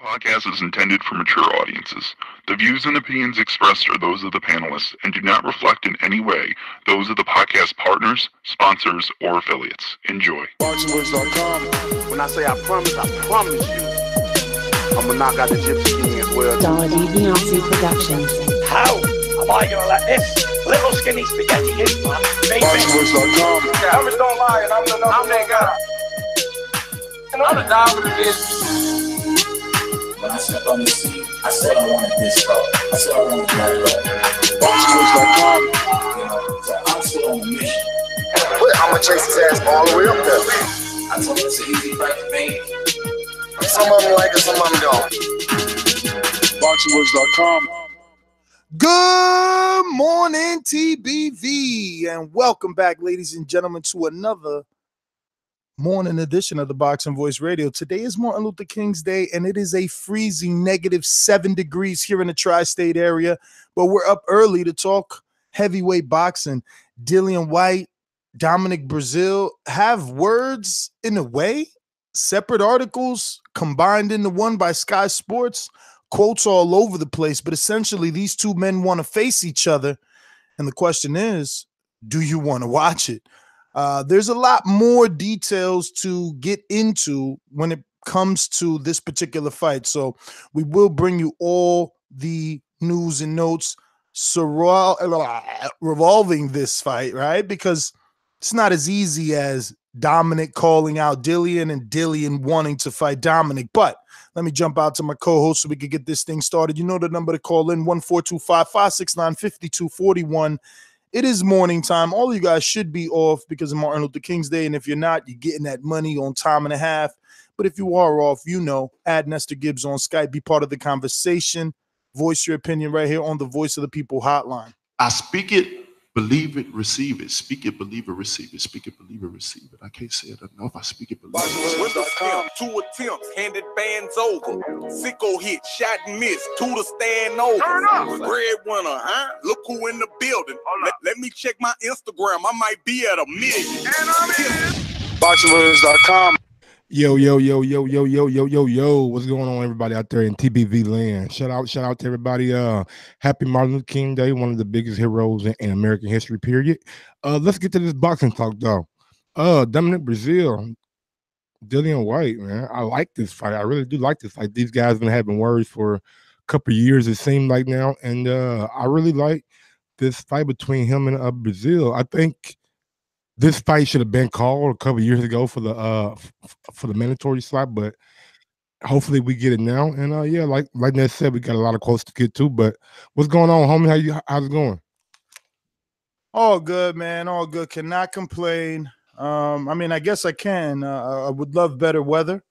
Podcast is intended for mature audiences. The views and opinions expressed are those of the panelists and do not reflect in any way those of the podcast partners, sponsors, or affiliates. Enjoy. ThaBoxingvoice.com. When I say I promise you, I'm gonna knock out the Gypsy King as well. Dollar DiBiase Productions. How am I gonna let this little skinny spaghetti hit my face? ThaBoxingvoice.com. Yeah, numbers don't lie, and I'm the number one guy. I'm the dog with this. When I stepped on the scene, I said I wanted this road. I said I wanted that road. ThaBoxingvoice.com. You know, so I'm still on the mission. I'm gonna chase his ass all the way up there. I told him it's an easy break, man. Some of them like it, some of them don't. ThaBoxingvoice.com. Good morning, TBV, and welcome back, ladies and gentlemen, to another morning edition of the Boxing Voice Radio. Today is Martin Luther King's Day, and it is a freezing -7 degrees here in the tri-state area, but we're up early to talk heavyweight boxing. Dillian Whyte, Dominic Breazeale have words in a way, separate articles combined into one by Sky Sports, quotes all over the place, but essentially these two men want to face each other, and the question is, do you want to watch it? There's a lot more details to get into when it comes to this particular fight, so we will bring you all the news and notes revolving this fight, right? Because it's not as easy as Dominic calling out Dillian and Dillian wanting to fight Dominic, but let me jump out to my co-host so we can get this thing started. You know the number to call in, 1-425-569-5241. It is morning time. All of you guys should be off because of Martin Luther King's Day, and if you're not, you're getting that money on time and a half. But if you are off, you know, add Nestor Gibbs on Skype. Be part of the conversation. Voice your opinion right here on the Voice of the People hotline. I speak it, believe it, receive it. Speak it, believe it, receive it. Speak it, believe it, receive it. I can't say it enough. I speak it, believe it. With a stamp, 2 attempts, handed bands over. Sicko hit, shot and miss, 2 to stand over. Breadwinner, huh? Look who in the building. Let me check my Instagram. I might be at 1 million. ThaBoxingvoice.com. Yo, what's going on, everybody out there in TBV land? Shout out to everybody. Happy Martin Luther King Day, one of the biggest heroes in American history, period. Let's get to this boxing talk, though. Dominic Breazeale, Dillian Whyte, man. I like this fight. I really do like this fight. These guys been having words for a couple of years, it seemed like now, and I really like this fight between him and Breazeale. I think this fight should have been called a couple of years ago for the mandatory slot, but hopefully we get it now. And yeah, like Ned said, we got a lot of quotes to get to. But what's going on, homie? How's it going? All good, man. All good. Cannot complain. I mean, I guess I can. I would love better weather,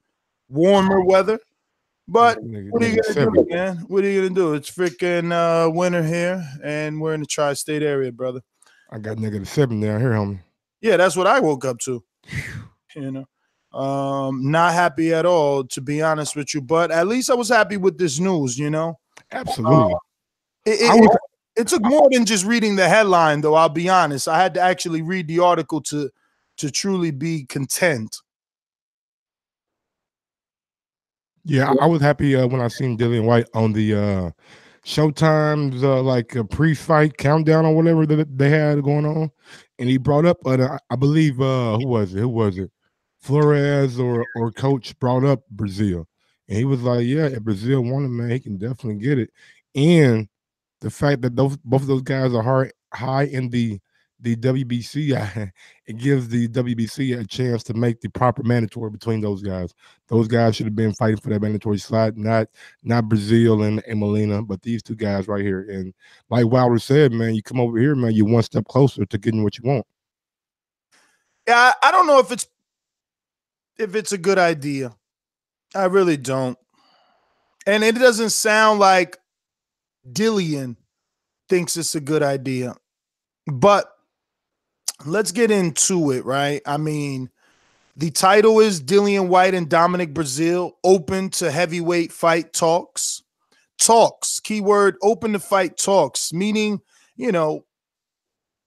warmer weather. But what are you gonna do, man? What are you gonna do? It's freaking winter here, and we're in the tri-state area, brother. I got -7 down here, homie. Yeah, that's what I woke up to. You know, not happy at all, to be honest with you. But at least I was happy with this news. You know, absolutely. It took more than just reading the headline, though. I'll be honest. I had to actually read the article to truly be content. Yeah, I was happy when I seen Dillian Whyte on the Showtime's like a pre-fight countdown or whatever that they had going on, and he brought up I believe who was it? Flores or Coach brought up Breazeale, and he was like, yeah, if Breazeale wanted, man, he can definitely get it. And the fact that both of those guys are high in the WBC, it gives the WBC a chance to make the proper mandatory between those guys. Those guys should have been fighting for that mandatory slot, not Breazeale and Molina, but these two guys right here. And like Wilder said, man, you come over here, man, you're one step closer to getting what you want. Yeah, I don't know if it's a good idea. I really don't. And it doesn't sound like Dillian thinks it's a good idea. But let's get into it, right? I mean, the title is Dillian Whyte and Dominic Breazeale open to heavyweight fight talks. Talks, keyword, open to fight talks, meaning, you know,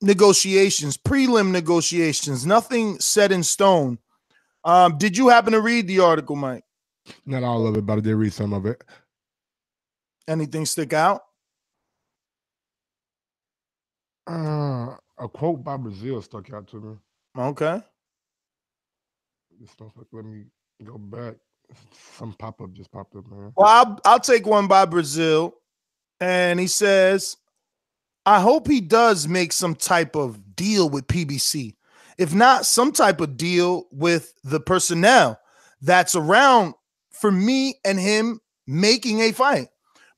negotiations, prelim negotiations, nothing set in stone. Did you happen to read the article, Mike? Not all of it, but I did read some of it. Anything stick out? A quote by Breazeale stuck out to me. Okay. Let me go back. Some pop-up just popped up, man. Well, I'll take one by Breazeale. And he says, I hope he does make some type of deal with PBC. If not, some type of deal with the personnel that's around for me and him making a fight.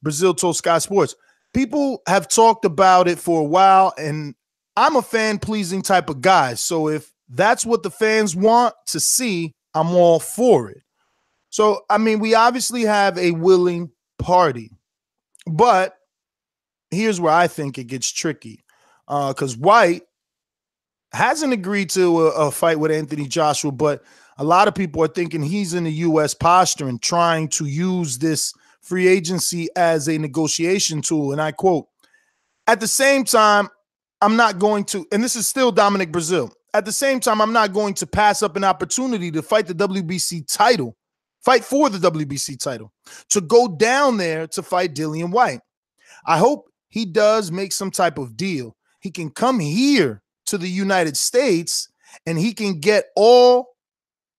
Breazeale told Sky Sports, people have talked about it for a while, and I'm a fan-pleasing type of guy. So if that's what the fans want to see, I'm all for it. So, I mean, we obviously have a willing party. But here's where I think it gets tricky, because Whyte hasn't agreed to a fight with Anthony Joshua, but a lot of people are thinking he's in the U.S. posture and trying to use this free agency as a negotiation tool. And I quote, at the same time, I'm not going to, and this is still Dominic Breazeale, at the same time, I'm not going to pass up an opportunity to fight the WBC title, fight for the WBC title, to go down there to fight Dillian Whyte. I hope he does make some type of deal. He can come here to the United States and he can get all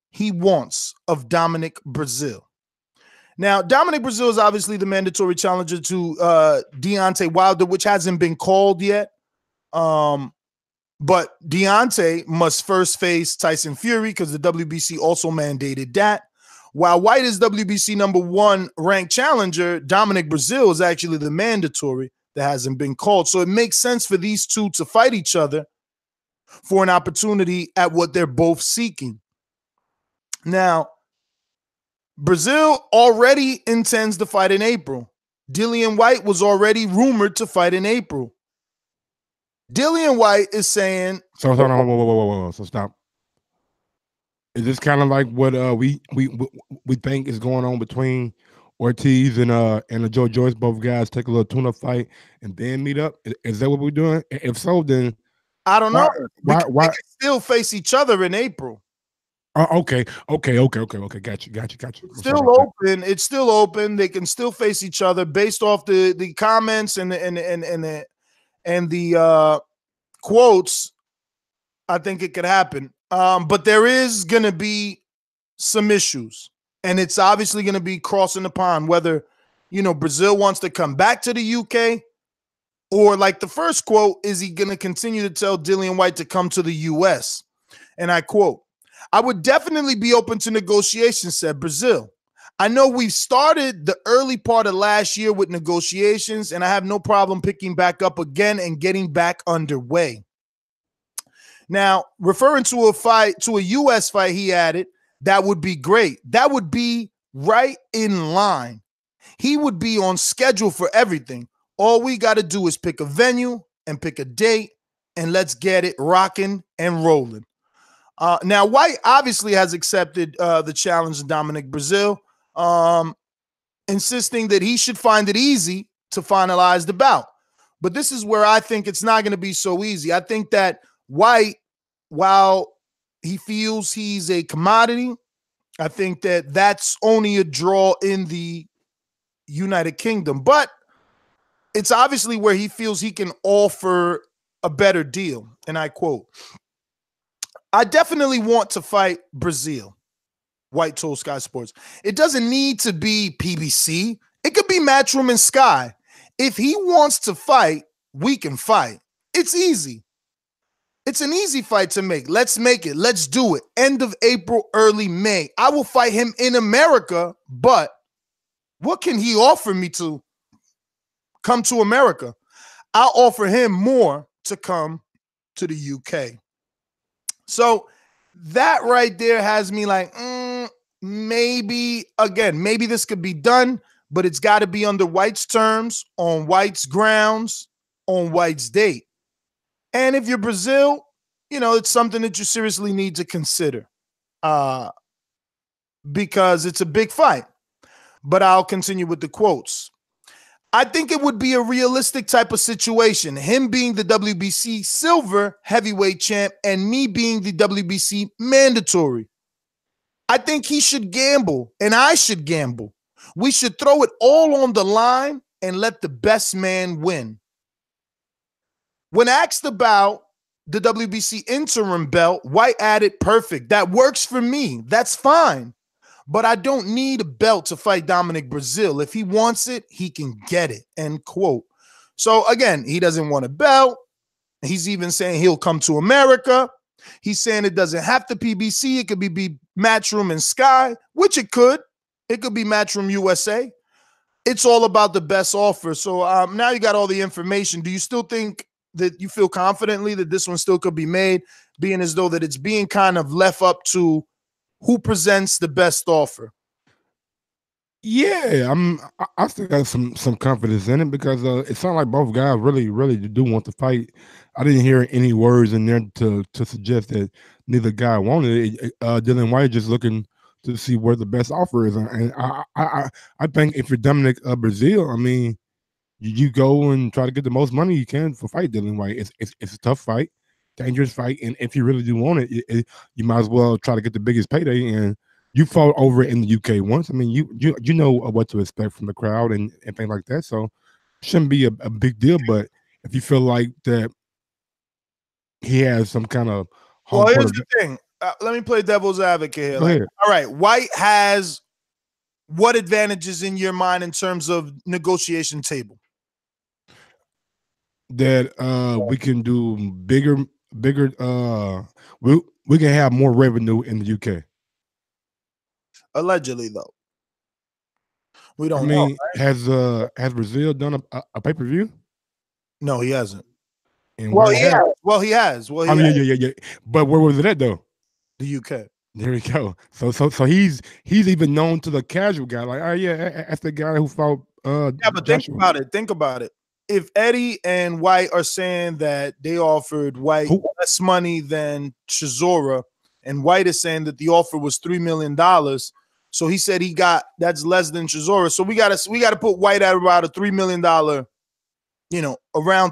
he wants of Dominic Breazeale. Now, Dominic Breazeale is obviously the mandatory challenger to Deontay Wilder, which hasn't been called yet. But Deontay must first face Tyson Fury because the WBC also mandated that. While Whyte is WBC #1 ranked challenger, Dominic Breazeale is actually the mandatory that hasn't been called. So it makes sense for these two to fight each other for an opportunity at what they're both seeking. Now, Breazeale already intends to fight in April. Dillian Whyte was already rumored to fight in April. Dillian Whyte is saying... So hold on, whoa. So stop. Is this kind of like what we think is going on between Ortiz and the Joe Joyce? Both guys take a little tune-up fight and then meet up. Is that what we're doing? If so, then I don't know. Why they can still face each other in April. Okay. Got you. Still open. It's still open. They can still face each other based off the comments and the quotes. I think it could happen. But there is going to be some issues, and it's obviously going to be crossing the pond, whether, Breazeale wants to come back to the UK or, like the first quote, is he going to continue to tell Dillian Whyte to come to the US? And I quote, I would definitely be open to negotiations, said Breazeale. I know we've started the early part of last year with negotiations, and I have no problem picking back up again and getting back underway. Now, referring to a U.S. fight, he added, that would be great. That would be right in line. He would be on schedule for everything. All we got to do is pick a venue and pick a date, and let's get it rocking and rolling. Now, Whyte obviously has accepted the challenge of Dominic Breazeale, insisting that he should find it easy to finalize the bout. But this is where I think it's not going to be so easy. I think that Whyte, while he feels he's a commodity, I think that that's only a draw in the United Kingdom. But it's obviously where he feels he can offer a better deal. And I quote, I definitely want to fight Breazeale, Whyte told Sky Sports. It doesn't need to be PBC. It could be Matchroom and Sky. If he wants to fight, we can fight. It's easy. It's an easy fight to make. Let's make it. Let's do it. End of April, early May. I will fight him in America, but what can he offer me to come to America? I'll offer him more to come to the UK. So that right there has me like, maybe this could be done, but it's got to be under Whyte's terms, on Whyte's grounds, on Whyte's date. And if you're Breazeale, it's something that you seriously need to consider because it's a big fight. But I'll continue with the quotes. I think it would be a realistic type of situation, him being the WBC silver heavyweight champ and me being the WBC mandatory. I think he should gamble, and I should gamble. We should throw it all on the line and let the best man win. When asked about the WBC interim belt, Whyte added, perfect. That works for me. That's fine. But I don't need a belt to fight Dominic Breazeale. If he wants it, he can get it, end quote. So again, he doesn't want a belt. He's even saying he'll come to America. He's saying it doesn't have to PBC. It could be Matchroom and Sky, which it could. It could be Matchroom USA. It's all about the best offer. So now you got all the information. Do you still think that you feel confidently that this one still could be made, being as though that it's being kind of left up to who presents the best offer? Yeah, I still got some confidence in it because it sounds like both guys really do want to fight. I didn't hear any words in there to suggest that neither guy wanted it. Dillian Whyte just looking to see where the best offer is, and I think if you're Dominic Breazeale, I mean, you go and try to get the most money you can for fight Dillian Whyte. It's a tough fight, dangerous fight, and if you really do want it, you might as well try to get the biggest payday. And you fought over in the UK once. I mean, you know what to expect from the crowd and things like that. So shouldn't be a big deal. But if you feel like that he has some kind of well, here's the thing. Let me play devil's advocate here. Go ahead. All right, Whyte has what advantages in your mind in terms of negotiation table? That we can do bigger. We can have more revenue in the UK. Allegedly, though, we don't. I mean, know, right? Has Breazeale done a pay-per-view? No, he hasn't. And Well, he has. Yeah. But where was it at though? The UK. There we go. So he's even known to the casual guy, like, oh yeah, that's the guy who fought. Yeah, but Joshua. think about it. If Eddie and Whyte are saying that they offered Whyte less money than Chisora, and Whyte is saying that the offer was $3 million, so he said that's less than Chisora. So we gotta put Whyte at about a $3 million, around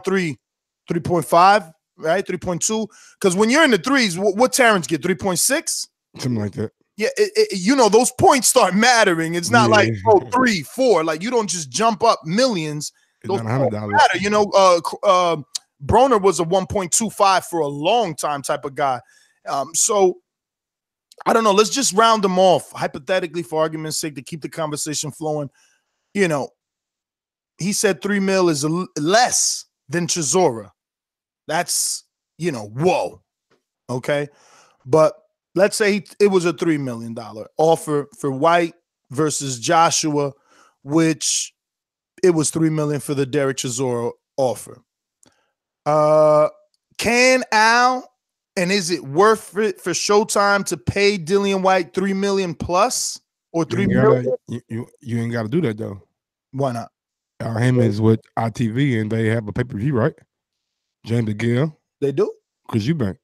3.5, right? 3.2. Because when you're in the threes, what Terrence get? 3.6? Something like that. Yeah, those points start mattering. It's not like 3, 4. Like you don't just jump up millions. Those points matter. Broner was a 1.25 for a long time type of guy. So I don't know. Let's just round them off hypothetically for argument's sake to keep the conversation flowing. He said 3 mil is less than Chisora. That's whoa. Okay, but let's say it was a $3 million offer for Whyte versus Joshua, which it was $3 million for the Derek Chisora offer. Can Al, and is it worth it for Showtime to pay Dillian Whyte $3 million plus or $3 million? You ain't got to do that though. Why not? Al Haymon is with ITV and they have a pay-per-view, right? James DeGale. They do? Because you bank.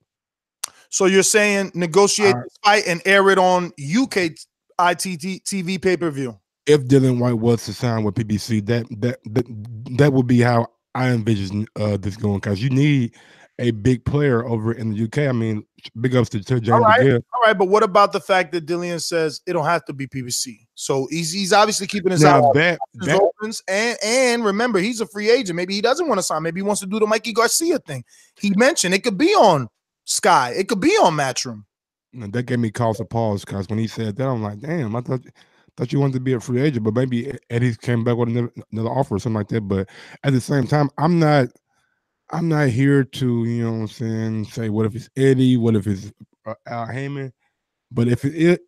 So you're saying negotiate this fight and air it on UK ITV pay-per-view? If Dillian Whyte was to sign with PBC, that would be how I envision this going, because you need a big player over in the UK. I mean, big ups to James DeGale. All right, but what about the fact that Dillian says it don't have to be PBC? So he's obviously keeping his options open. And remember, he's a free agent. Maybe he doesn't want to sign. Maybe he wants to do the Mikey Garcia thing. He mentioned it could be on Sky. It could be on Matchroom. That gave me cause for pause, because when he said that, I'm like, damn, I thought you wanted to be a free agent, but maybe Eddie came back with another offer or something like that. But at the same time, I'm not here to, say what if it's Eddie, what if it's Al Haymon. But if it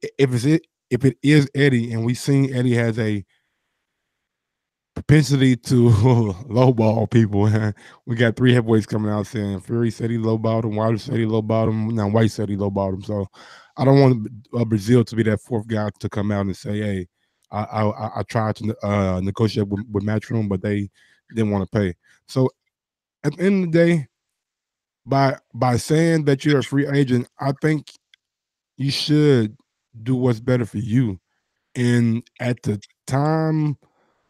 is Eddie, and we've seen Eddie has a propensity to lowball people. We got 3 heavyweights coming out saying Fury said he lowballed him, Wilder said he lowballed him, now Whyte said he lowballed him. So I don't want Breazeale to be that 4th guy to come out and say, hey, I tried to negotiate with Matchroom, but they didn't want to pay. So at the end of the day, by saying that you're a free agent, I think you should do what's better for you. And at the time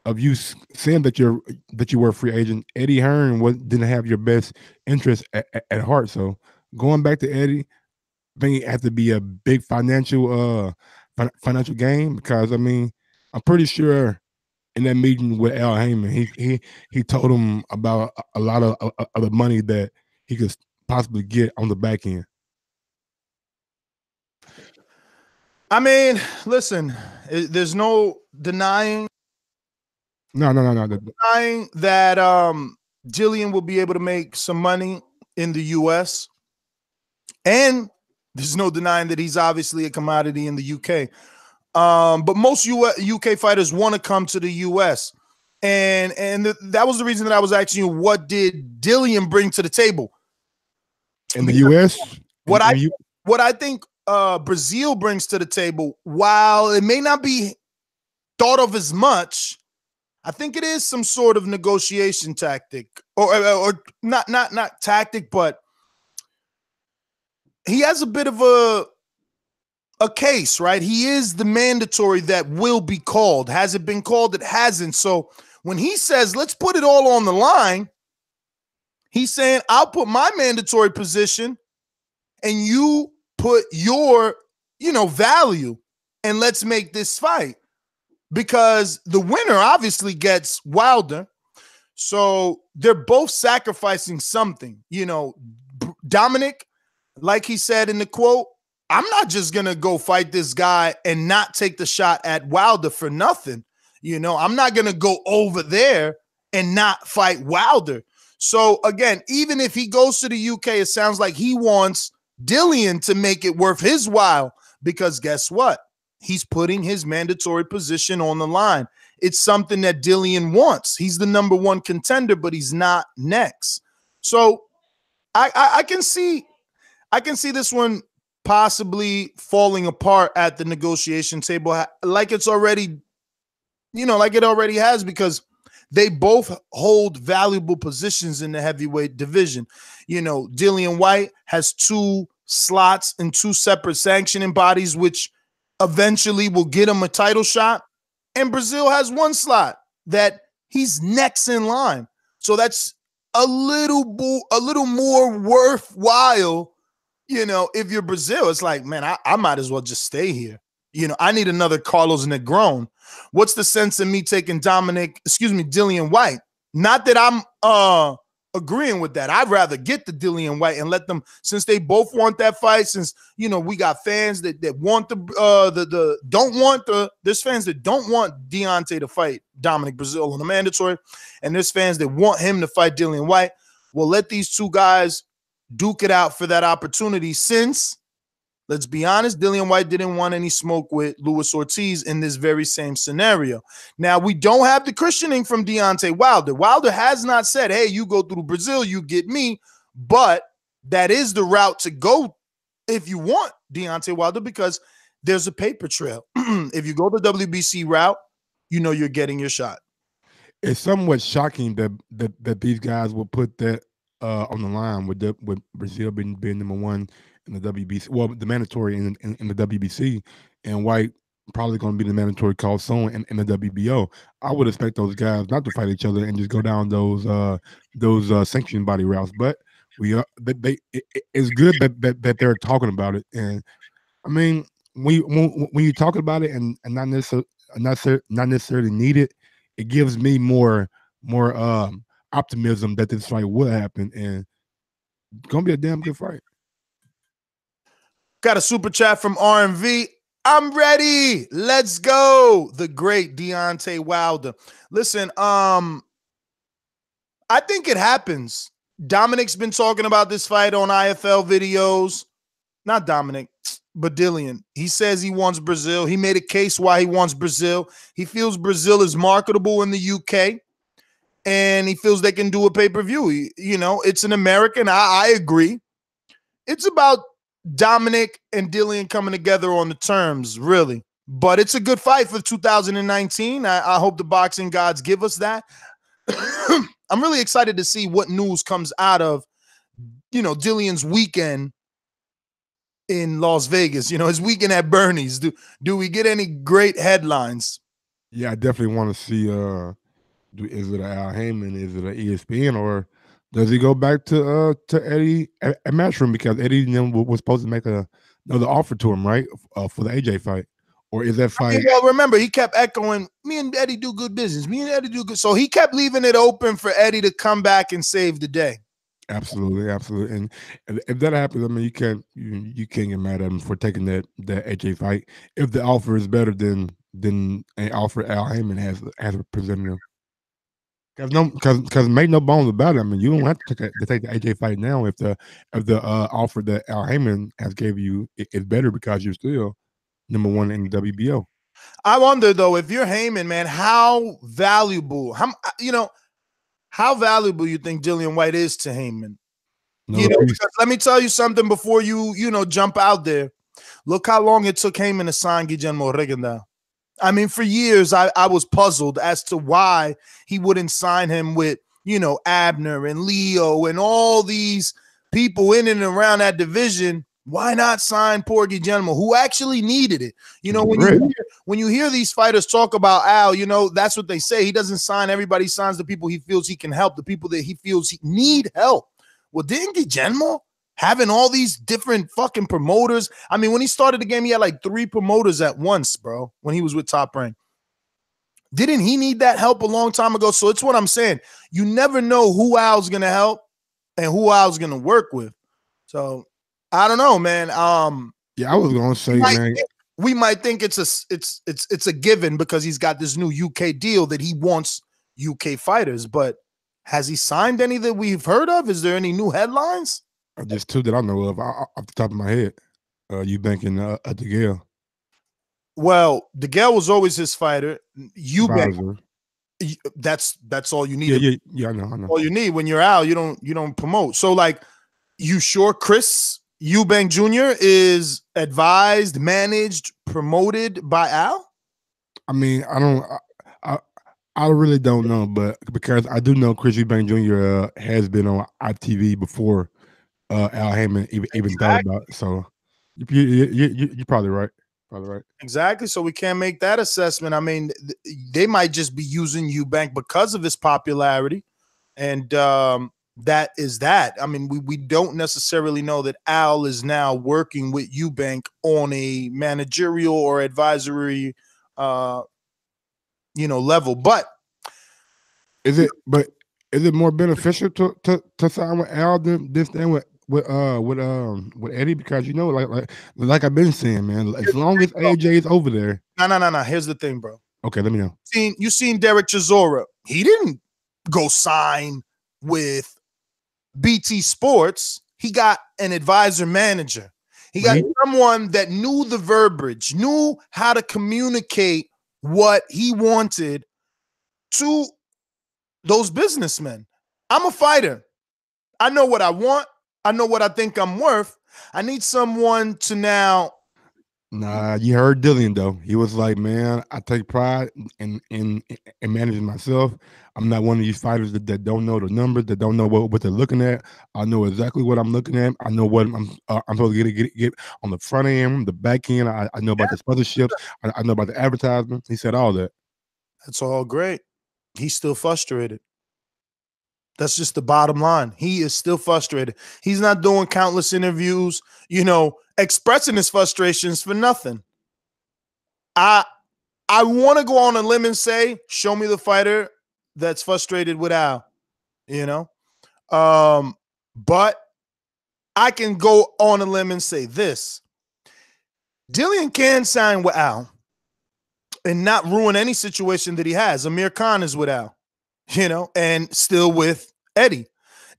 of you saying that you were a free agent, Eddie Hearn didn't have your best interest at heart. So going back to Eddie, I think it has to be a big financial financial gain? Because I mean, I'm pretty sure in that meeting with Al Heyman, he told him about a lot of the money that he could possibly get on the back end. I mean, listen, there's no denying. No. Denying that Dillian will be able to make some money in the U.S. And there's no denying that he's obviously a commodity in the U.K. But most UK fighters want to come to the U.S. And that was the reason that I was asking you, what did Dillian bring to the table in the U.S.? What I think Breazeale brings to the table, while it may not be thought of as much, I think it is some sort of negotiation tactic, or not tactic, but he has a bit of a case, right? He is the mandatory that will be called. Has it been called? It hasn't. So when he says, let's put it all on the line, he's saying, I'll put my mandatory position and you put your, value, and let's make this fight. Because the winner obviously gets Wilder. So they're both sacrificing something. Dominic, like he said in the quote, I'm not just going to go fight this guy and not take the shot at Wilder for nothing. I'm not going to go over there and not fight Wilder. So again, even if he goes to the UK, it sounds like he wants Dillian to make it worth his while, because guess what? He's putting his mandatory position on the line. It's something that Dillian wants. He's the number one contender, but he's not next. So I can see this one possibly falling apart at the negotiation table, like it's already, like it already has, because they both hold valuable positions in the heavyweight division. Dillian Whyte has 2 slots and 2 separate sanctioning bodies, which eventually will get him a title shot. And Breazeale has 1 slot that he's next in line. So that's a little more worthwhile. If you're Breazeale, it's like, man, I might as well just stay here. I need another Carlos Negron. What's the sense in me taking Dillian Whyte? Not that I'm agreeing with that. I'd rather get the Dillian Whyte and let them, since they both want that fight, since we got fans that want there's fans that don't want Deontay to fight Dominic Breazeale on the mandatory, and there's fans that want him to fight Dillian Whyte. Well, let these 2 guys duke it out for that opportunity, since, let's be honest, Dillian Whyte didn't want any smoke with Luis Ortiz in this very same scenario. Now, we don't have the cushioning from Deontay Wilder. Wilder has not said, hey, you go through Breazeale, you get me. But that is the route to go if you want Deontay Wilder, because there's a paper trail. If you go the WBC route, you're getting your shot. It's somewhat shocking that these guys will put that on the line with Breazeale being number 1 in the WBC, well, the mandatory in the WBC, and White probably going to be the mandatory call soon in the WBO. I would expect those guys not to fight each other and just go down those sanctioned body routes. But it's good that they're talking about it. And I mean, when you talk about it and not necessarily need it, it gives me more optimism that this fight will happen, and it's gonna be a damn good fight. Got a super chat from RMV. I'm ready. Let's go. The great Deontay Wilder. Listen, I think it happens. Dominic's been talking about this fight on IFL videos. Not Dominic, but Dillian. He says he wants Breazeale. He made a case why he wants Breazeale. He feels Breazeale is marketable in the UK, and he feels they can do a pay-per-view. It's an American. I agree. It's about Dominic and Dillian coming together on the terms, really. But it's a good fight for 2019. I hope the boxing gods give us that. I'm really excited to see what news comes out of, Dillian's weekend in Las Vegas, his weekend at Bernie's. Do we get any great headlines? Yeah, I definitely want to see, is it an Al Heyman, is it an ESPN, or does he go back to Eddie at Matchroom, because Eddie was supposed to make another offer to him, right, for the AJ fight? Or is that fight? Well, remember, he kept echoing, me and Eddie do good business. Me and Eddie do good. So he kept leaving it open for Eddie to come back and save the day. Absolutely. And if that happens, I mean, you can't get mad at him for taking that AJ fight if the offer is better than an offer Al Heyman has presented him. Because make no bones about it. I mean, you don't have to take the AJ fight now if the offer that Al Heyman has gave you is better because you're still number one in the WBO. I wonder though, if you're Heyman, man, how valuable you think Dillian Whyte is to Heyman? Because let me tell you something before you jump out there. Look how long it took Heyman to sign Guillermo Rigondeaux. I mean, for years I was puzzled as to why he wouldn't sign him with Abner and Leo and all these people in and around that division. Why not sign poor Guillermo, who actually needed it? When you hear these fighters talk about Al, that's what they say. He doesn't sign everybody. He signs the people he feels he can help, the people that he feels he need help. Well, didn't Guillermo having all these different fucking promoters? I mean, when he started the game, he had like 3 promoters at once, bro, when he was with Top Rank. Didn't he need that help a long time ago? So it's what I'm saying. You never know who Al's going to help and who Al's going to work with. So I don't know, man. Yeah, I was gonna say, man, we might think it's a given because he's got this new UK deal that he wants UK fighters. But has he signed any that we've heard of? Is there any new headlines? Just 2 that I know of off the top of my head. Eubank and DeGale. Well, DeGale was always his fighter. Eubank, that's all you need. Yeah, I know. All you need when you're Al, you don't promote. So, like, you sure Chris Eubank Jr. is advised, managed, promoted by Al? I mean, I really don't know, but because I do know Chris Eubank Jr. Has been on ITV before Al Heyman even thought about it. So you're probably right. Exactly. So we can't make that assessment. I mean, they might just be using Eubank because of his popularity, and that is that. I mean, we don't necessarily know that Al is now working with Eubank on a managerial or advisory, level. But is it more beneficial to sign with Al than with Eddie? Because like I've been saying, man, as long as AJ is over there. No. Here's the thing, bro. Okay, let me know. You seen Derek Chisora? He didn't go sign with BT Sports. He got an advisor manager. He got someone that knew the verbiage, knew how to communicate what he wanted to those businessmen. I'm a fighter. I know what I want. I know what I think I'm worth. I need someone to now. Nah, you heard Dillian though. He was like, man, I take pride in managing myself. I'm not one of these fighters that don't know the numbers, that don't know what they're looking at. I know exactly what I'm looking at. I know what I'm supposed to get on the front end, the back end. I know about the sponsorships. I know about the advertisement. He said all that. That's all great. He's still frustrated. That's just the bottom line. He is still frustrated. He's not doing countless interviews, expressing his frustrations for nothing. I want to go on a limb and say, show me the fighter that's frustrated with Al, but I can go on a limb and say this. Dillian can sign with Al and not ruin any situation that he has. Amir Khan is with Al, and still with Eddie.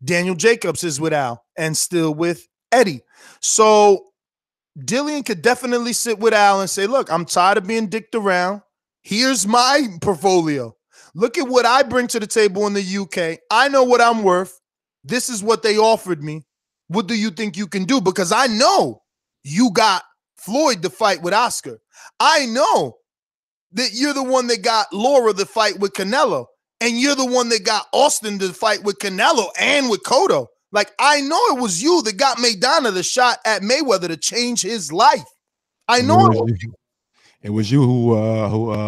Daniel Jacobs is with Al and still with Eddie. So Dillian could definitely sit with Al and say, look, I'm tired of being dicked around. Here's my portfolio. Look at what I bring to the table in the UK. I know what I'm worth. This is what they offered me. What do you think you can do? Because I know you got Floyd to fight with Oscar. I know that you're the one that got Laura to fight with Canelo. And you're the one that got Austin to fight with Canelo and with Cotto. Like, I know it was you that got Maidana the shot at Mayweather to change his life. I know it was you. It was you who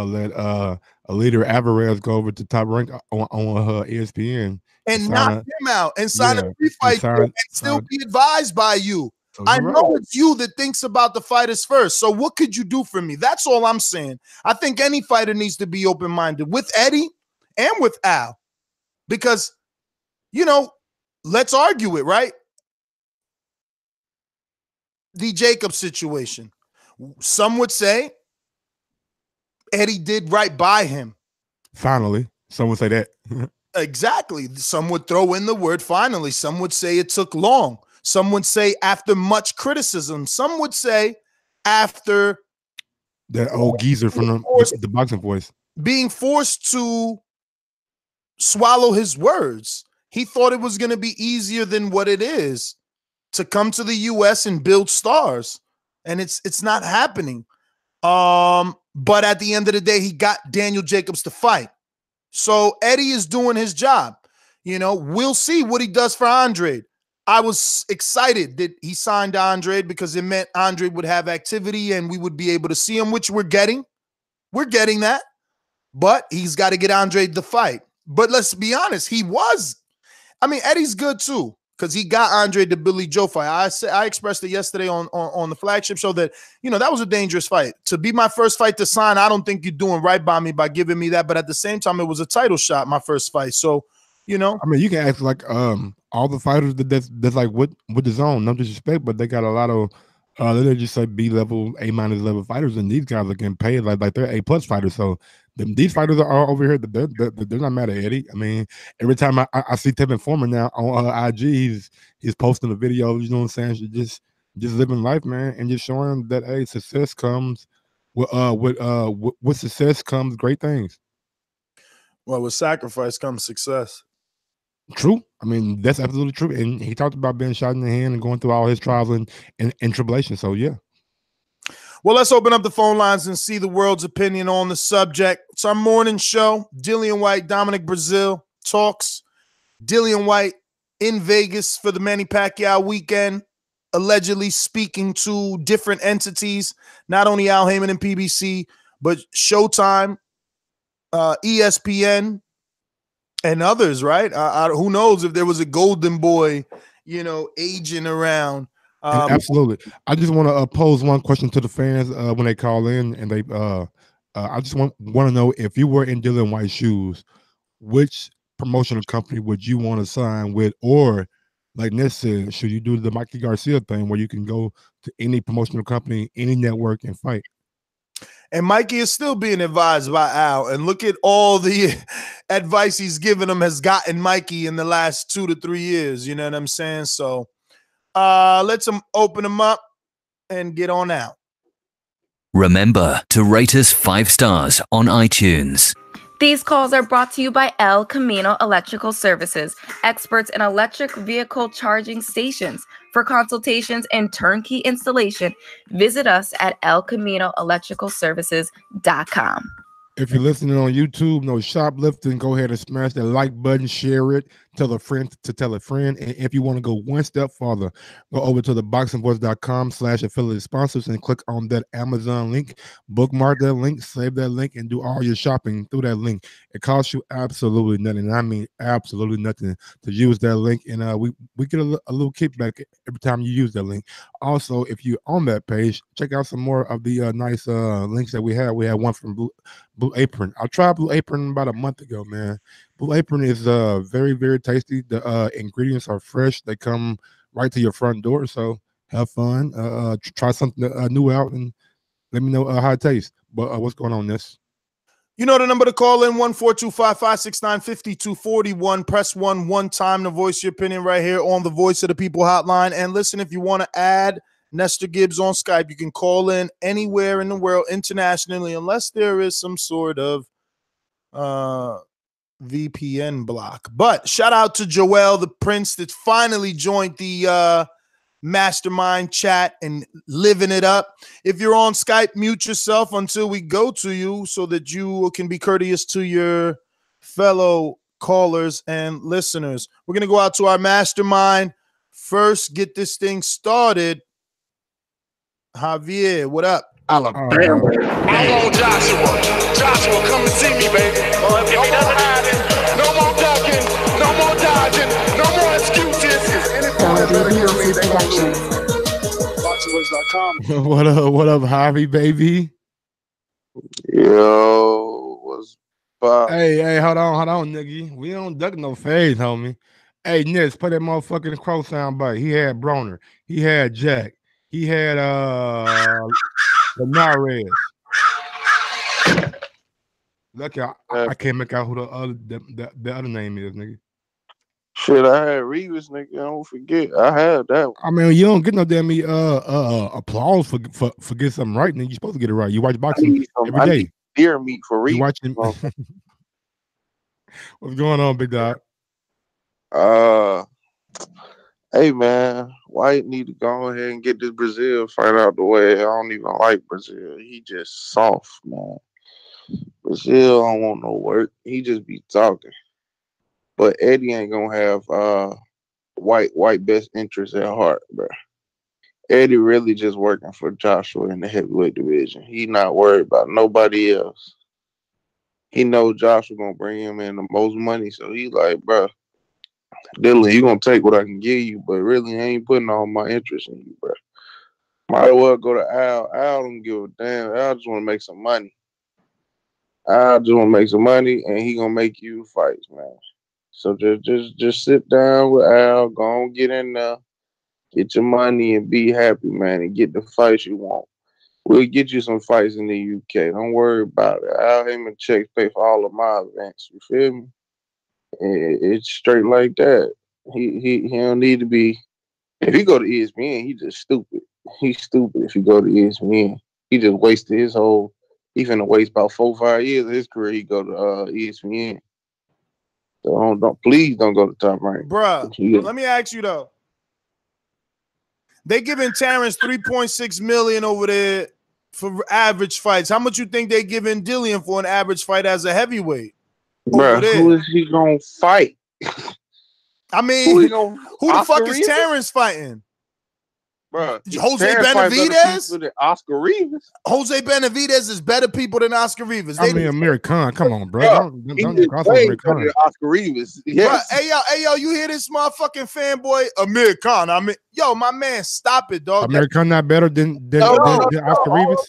let a leader Alvarez go over to Top Rank on ESPN and knock him out and sign a free fight and still be advised by you. I know it's you that thinks about the fighters first. So what could you do for me? That's all I'm saying. I think any fighter needs to be open-minded with Eddie and with Al. Because, let's argue it, right? The Jacobs situation. Some would say Eddie did right by him. Finally. Some would say that. Exactly. Some would throw in the word finally. Some would say it took long. Some would say after much criticism. Some would say after that old geezer from the Boxing Voice being forced to swallow his words. He thought it was going to be easier than what it is to come to the U.S. and build stars, and it's not happening. But at the end of the day, he got Daniel Jacobs to fight. So Eddie is doing his job. We'll see what he does for Andre. I was excited that he signed Andre because it meant Andre would have activity and we would be able to see him, which we're getting. We're getting that. But he's got to get Andre the fight. But let's be honest, Eddie's good too because he got Andre the Billy Joe fight. I expressed it yesterday on the flagship show that, that was a dangerous fight. To be my first fight to sign, I don't think you're doing right by me by giving me that. But at the same time, it was a title shot, my first fight. So, you can ask like all the fighters that's like with the zone, no disrespect, but they got a lot of they just say B level, A- level fighters, and these guys are getting paid like they're A+ fighters. So these fighters are over here. They're not mad at Eddie. Every time I see Tevin Former now on IG, he's posting a video. You know what I'm saying? Just living life, man, and just showing that success comes with success comes great things. Well, with sacrifice comes success. True. That's absolutely true. And he talked about being shot in the hand and going through all his trials and tribulations. So, yeah. Well, let's open up the phone lines and see the world's opinion on the subject. It's our morning show. Dillian Whyte, Dominic Breazeale talks. Dillian Whyte in Vegas for the Manny Pacquiao weekend, allegedly speaking to different entities, not only Al Heyman and PBC, but Showtime, ESPN, and others, right? Who knows if there was a golden boy, aging around. Absolutely. I just want to pose one question to the fans when they call in, and they. I just want to know, if you were in Dillian Whyte's shoes, which promotional company would you want to sign with, or like Ness said, should you do the Mikey Garcia thing where you can go to any promotional company, any network, and fight? And Mikey is still being advised by Al. And look at all the advice he's given him has gotten Mikey in the last 2 to 3 years. You know what I'm saying? So let's open him up and get on out. Remember to rate us 5 stars on iTunes. These calls are brought to you by El Camino Electrical Services, experts in electric vehicle charging stations. For consultations and turnkey installation, visit us at elcaminoelectricalservices.com. If you're listening on YouTube, no shoplifting, go ahead and smash that like button, share it, tell a friend to tell a friend. And if you want to go one step farther, go over to ThaBoxingVoice.com/affiliate sponsors and click on that Amazon link, bookmark that link, save that link, and do all your shopping through that link. It costs you absolutely nothing. I mean, absolutely nothing to use that link. And we get a little kickback every time you use that link. Also, if you're on that page, check out some more of the nice links that we have. We have one from Blue Apron. I tried Blue Apron about a month ago, man. Blue Apron is very, very tasty. The ingredients are fresh. They come right to your front door. So have fun. Try something new out and let me know how it tastes. But what's going on, this? You know the number to call in, 1-425-569-5241. Press 1 one time to voice your opinion right here on the Voice of the People hotline. And listen, if you want to add Nestor Gibbs on Skype, you can call in anywhere in the world internationally, unless there is some sort of VPN block. But shout out to Joel, the Prince, that finally joined the mastermind chat and living it up. If you're on Skype, mute yourself until we go to you so that you can be courteous to your fellow callers and listeners. We're going to go out to our mastermind. First, get this thing started. Javier, what up? Alabama. I'm on Joshua. Joshua, come and see me, baby. No more hiding, no more talking, no more dodging, no more excuses. ThaBoxingvoice Productions. ThaBoxingvoice.com. What up? What up, Javi, baby? Yo, what's up? Hey, hold on, nigga. We don't duck no fades, homie. Hey, Nitz, play that motherfucking Crow sound bite. He had Broner. He had Jack. He had Benares. Lucky I can't make out who the other name is, nigga. Shit, I had Reeves, nigga. Don't forget, I had that one. I mean, you don't get no damn applause for getting something right, nigga. You're supposed to get it right. You watch boxing every day. Deer meat for Reeves. You watching? What's going on, big dog? Hey man, White need to go ahead and get this Breazeale fight out the way. I don't even like Breazeale. He just soft, man. Breazeale don't want no work. He just be talking. But Eddie ain't gonna have White best interest at heart, bro. Eddie really just working for Joshua in the heavyweight division. He not worried about nobody else. He know Joshua gonna bring him in the most money, so he like, bro, Dillian, you gonna take what I can give you, but really I ain't putting all my interest in you, bro. Might as well go to Al. Al don't give a damn. Al just want to make some money. And he gonna make you fights, man. So just sit down with Al, go on, get in there, get your money and be happy, man, and get the fights you want. We'll get you some fights in the UK. Don't worry about it. Al Heyman checks pay for all of my events. You feel me? It's straight like that. He don't need to be. If he go to ESPN, he just stupid. He's stupid if he go to ESPN. He just wasted his whole. He finna waste about 4-5 years of his career. He go to ESPN. So please don't go to Top Rank, bruh. Let me ask you though. They giving Terrence $3.6 million over there for average fights. How much you think they giving Dillian for an average fight as a heavyweight? Bruh, who is he gonna fight? I mean, who the fuck is Terrence fighting? Bruh, Jose Benavidez? Oscar Rivas. Jose Benavidez is better people than Oscar Rivas. I mean, Amir Khan. Come on, bro. Don't cross Amir Khan. Oscar Rivas. Yes. Bruh, hey, yo, you hear this motherfucking fanboy? Amir Khan. I mean, yo, my man, stop it, dog. Amir Khan not better than Oscar Rivas?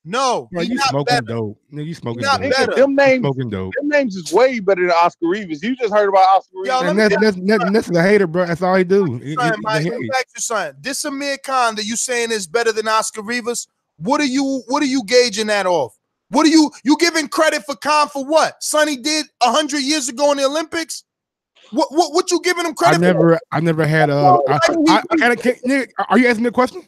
No. Bro, you smoking dope. Nigga, you smoking dope. Them names, smoking dope. Them names is way better than Oscar Rivas. You just heard about Oscar Rivas. And that's the hater, bro. That's all he do. Let me ask you something. This Amir Khan that you saying is better than Oscar Rivas, what are you gauging that off? What are you giving credit for Khan for what? Sonny did 100 years ago in the Olympics? What you giving him credit for? I never had are you asking me a question?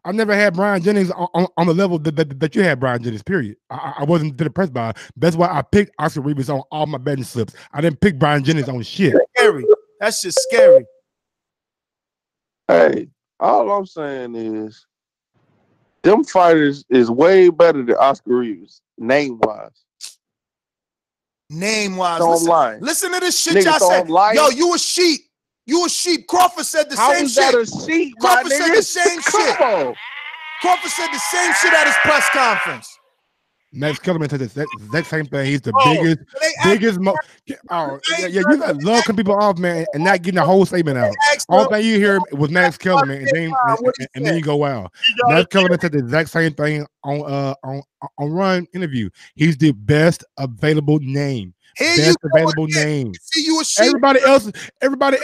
I never had Brian Jennings on the level that you had Brian Jennings, period. I wasn't impressed by it. That's why I picked Oscar Rivas on all my betting slips. I didn't pick Brian Jennings on shit. Scary. That's just scary. Hey, all I'm saying is them fighters is way better than Oscar Rivas, name-wise. Listen to this shit y'all said. Yo, you a sheep. You a sheep. Crawford said the same shit. How is that a sheep, Crawford said the same shit. Crawford said the same shit at his press conference. Max Kellerman said the exact same thing. He's the biggest. You gotta love cutting people off, man, and not getting the whole statement out. All thing you hear was Max Kellerman, and then you go, wow. Max Kellerman said the exact same thing on Run interview. He's the best available name. Best available name. See, you a sheep. Everybody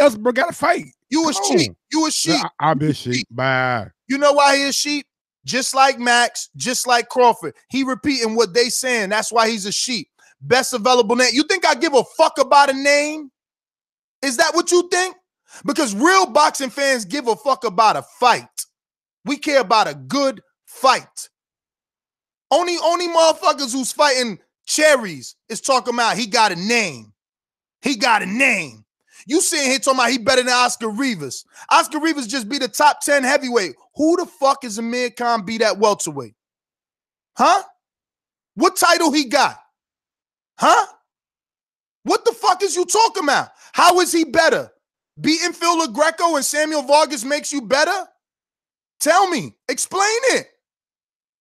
else, bro, got to fight. You a sheep. You a sheep. I'll be a sheep. Bye. You know why he a sheep? Just like Max, just like Crawford. He repeating what they saying. That's why he's a sheep. Best available name. You think I give a fuck about a name? Is that what you think? Because real boxing fans give a fuck about a fight. We care about a good fight. Only motherfuckers who's fighting cherries is talking about he got a name. He got a name. You sitting here talking about he better than Oscar Rivas. Oscar Rivas just be the top 10 heavyweight. Who the fuck is Amir Khan be that welterweight? Huh? What title he got? Huh? What the fuck is you talking about? How is he better? Beating Phil LaGreco and Samuel Vargas makes you better? Tell me. Explain it.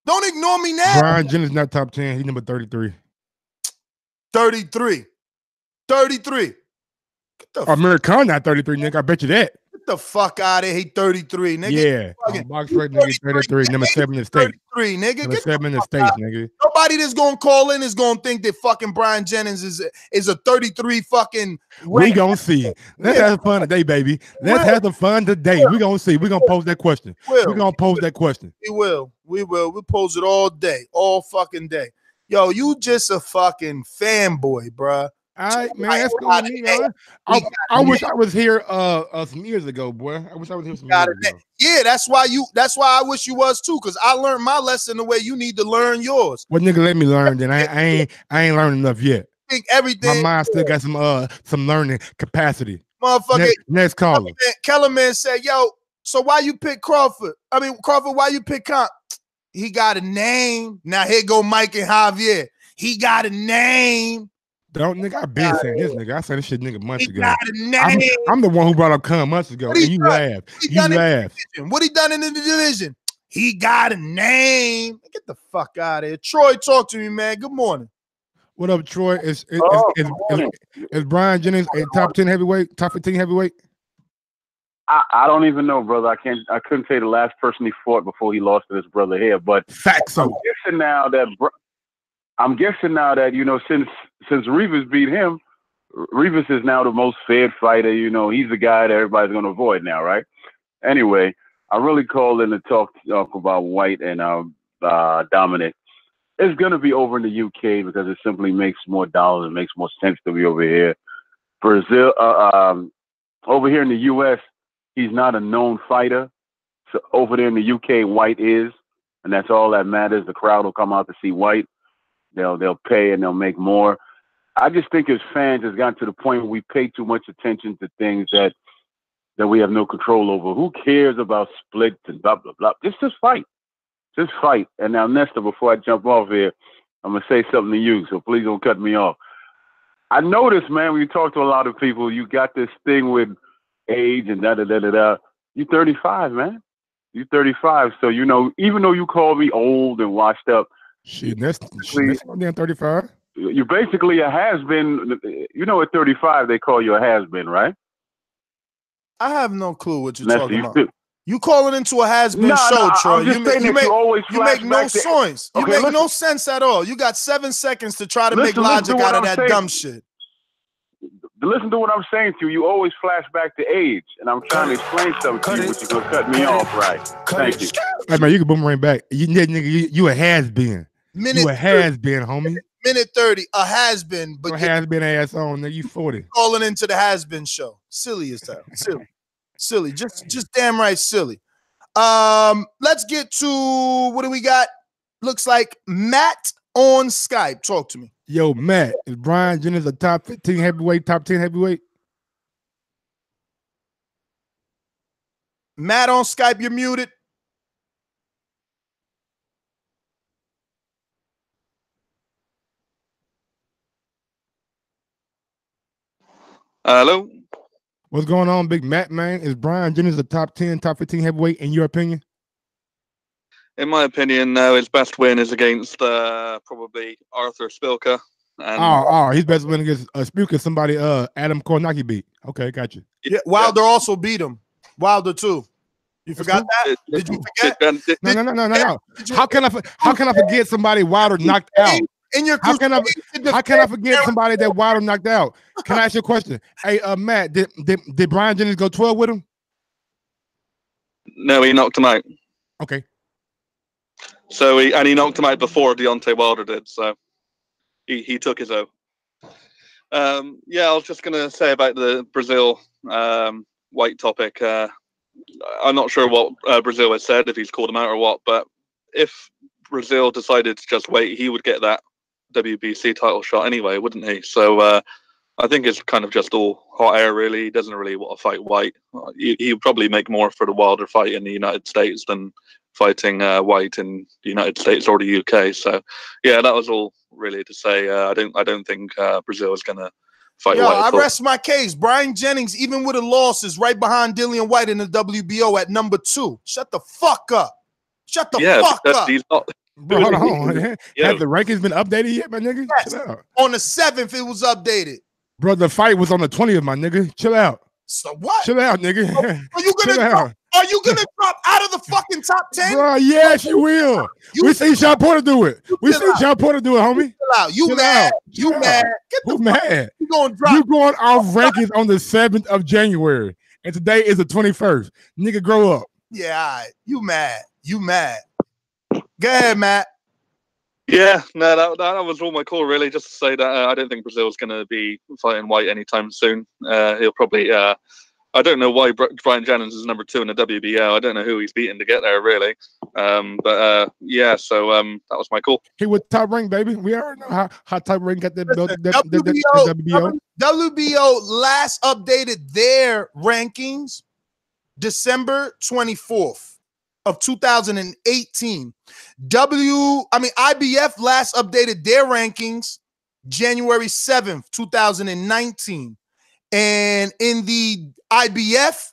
Don't ignore me now. Brian Jennings not top 10. He's number 33. 33. Amir Khan not 33, nigga. I bet you that. Get the fuck out of here. He 33, nigga. Yeah. Box rate, nigga, 33. Number 7 in the state. 33, nigga. Number 7 in the states, nigga. Nobody that's gonna call in is gonna think that fucking Brian Jennings is a 33 fucking. We gonna see. Let's have fun today, baby. Let's have some fun today. We gonna see. We gonna pose that question. We gonna pose that question. We will. We'll pose it all day, all fucking day. Yo, you just a fucking fanboy, bruh. All right, man. That's cool with me, man. I wish I was here some years ago, boy. I wish I was here some years ago. Yeah, that's why I wish you was too, because I learned my lesson the way you need to learn yours. Well, nigga, let me learn then. I ain't learned enough yet. I think everything. My mind still got some learning capacity. Motherfucker. Next caller. Kellerman said, yo, so why you pick Crawford? Crawford, why you pick Comp? He got a name. Now here go Mike and Javier. He got a name. Don't, nigga, I been saying this, nigga. I said this shit, nigga, months ago. Got a name. I'm the one who brought up Khan months ago, and you laugh. You laugh. What he done in the division? He got a name. Get the fuck out of here. Troy, talk to me, man. Good morning. What up, Troy? Is Brian Jennings a top 10 heavyweight, top 15 heavyweight? I don't even know, brother. I couldn't say the last person he fought before he lost to his brother here, but I'm guessing now that you know, since Rivas beat him, Rivas is now the most feared fighter. You know, he's the guy that everybody's going to avoid now, right? Anyway, I really called in to talk about Whyte and Dominic. It's going to be over in the UK because it simply makes more dollars. It makes more sense to be over here. Brazil, over here in the US, he's not a known fighter. So over there in the UK, Whyte is, and that's all that matters. The crowd will come out to see Whyte. They'll pay and they'll make more. I just think as fans, it's gotten to the point where we pay too much attention to things that we have no control over. Who cares about splits and blah, blah, blah? Just fight. Just fight. And now, Nestor, before I jump off here, I'm going to say something to you, so please don't cut me off. I noticed, man, when you talk to a lot of people, you got this thing with age and da-da-da-da-da. You're 35, man. You're 35. So, you know, even though you call me old and washed up, shit, that's damn 35. You're basically a has-been. You know, at 35, they call you a has-been, right? I have no clue what you're talking about. You calling into a has-been show, Troy. You make no sense. You make no sense at all. You got 7 seconds to try to make logic out of that dumb shit. Listen to what I'm saying to you. You always flash back to age, and I'm trying to explain something to you, but you're gonna cut me off, right? Thank you. Hey man, you can boomerang back. You a has-been. You a has-been, homie. Minute 30, a has-been, but a has-been ass on. Now you 40. Calling into the has-been show. Silly as hell. Silly. Just damn right silly. Let's get to what do we got? Looks like Matt on Skype. Talk to me. Yo, Matt, is Brian Jennings a top 15 heavyweight, top 10 heavyweight? Matt on Skype, you're muted. Hello. What's going on, Big Matt, man? Is Brian Jennings a top 10, top 15 heavyweight in your opinion? In my opinion, no. His best win is against probably Arthur Spilka. And his best win against Spilka, somebody Adam Kornacki beat. Okay, got you. Yeah, Wilder also beat him. Wilder too. You forgot that? Did you forget? No. How can I forget somebody Wilder knocked out? How can I forget somebody that Wilder knocked out? Can I ask you a question? Hey, Matt, did Brian Jennings go 12 with him? No, he knocked him out. Okay. So he knocked him out before Deontay Wilder did. So he took his own. Yeah, I was just gonna say about the Breazeale Whyte topic. I'm not sure what Breazeale has said, if he's called him out or what. But if Breazeale decided to just wait, he would get that WBC title shot anyway, wouldn't he? So I think it's kind of just all hot air, really. He doesn't really want to fight Whyte. He would probably make more for the Wilder fight in the United States than fighting Whyte in the United States or the UK. So yeah, that was all really to say. I don't think Breazeale is going to fight Whyte. I rest my case. Brian Jennings, even with a loss, is right behind Dillian Whyte in the WBO at number 2. Shut the fuck up. Shut the fuck up. He's not. Bro, hold on. Has the rankings been updated yet, my nigga? Yes. On the 7th, it was updated. Bro, the fight was on the 20th, my nigga. Chill out. So what? Chill out, nigga. Are you gonna drop? Are you gonna drop out of the fucking top 10? Bro, yes, you will. We see Sean Porter do it. We see Sean Porter do it, homie. Chill out. You Chill mad? out. You Chill mad? out. Get the Who's mad? You gonna drop? You going off rankings on the 7th of January, and today is the 21st. Nigga, grow up. Yeah, all right. You mad? You mad? Go ahead, Matt. Yeah, no, that was all my call, really. Just to say that I don't think Breazeale's going to be fighting White anytime soon. He'll probably. I don't know why Brian Jennings is number 2 in the WBO. I don't know who he's beating to get there, really. Yeah, so that was my call. He was top rank, baby. We already know how top rank got that WBO. WBO last updated their rankings December 24th of 2018. IBF last updated their rankings January 7th, 2019. And in the IBF,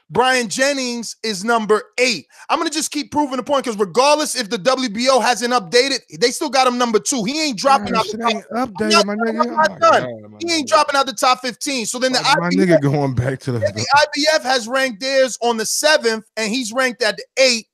Brian Jennings is number 8. I'm going to just keep proving the point because regardless if the WBO hasn't updated, they still got him number 2. He ain't dropping out the top. He ain't dropping out the top 15. So then the my nigga going back to the IBF has ranked theirs on the 7th and he's ranked at the 8th.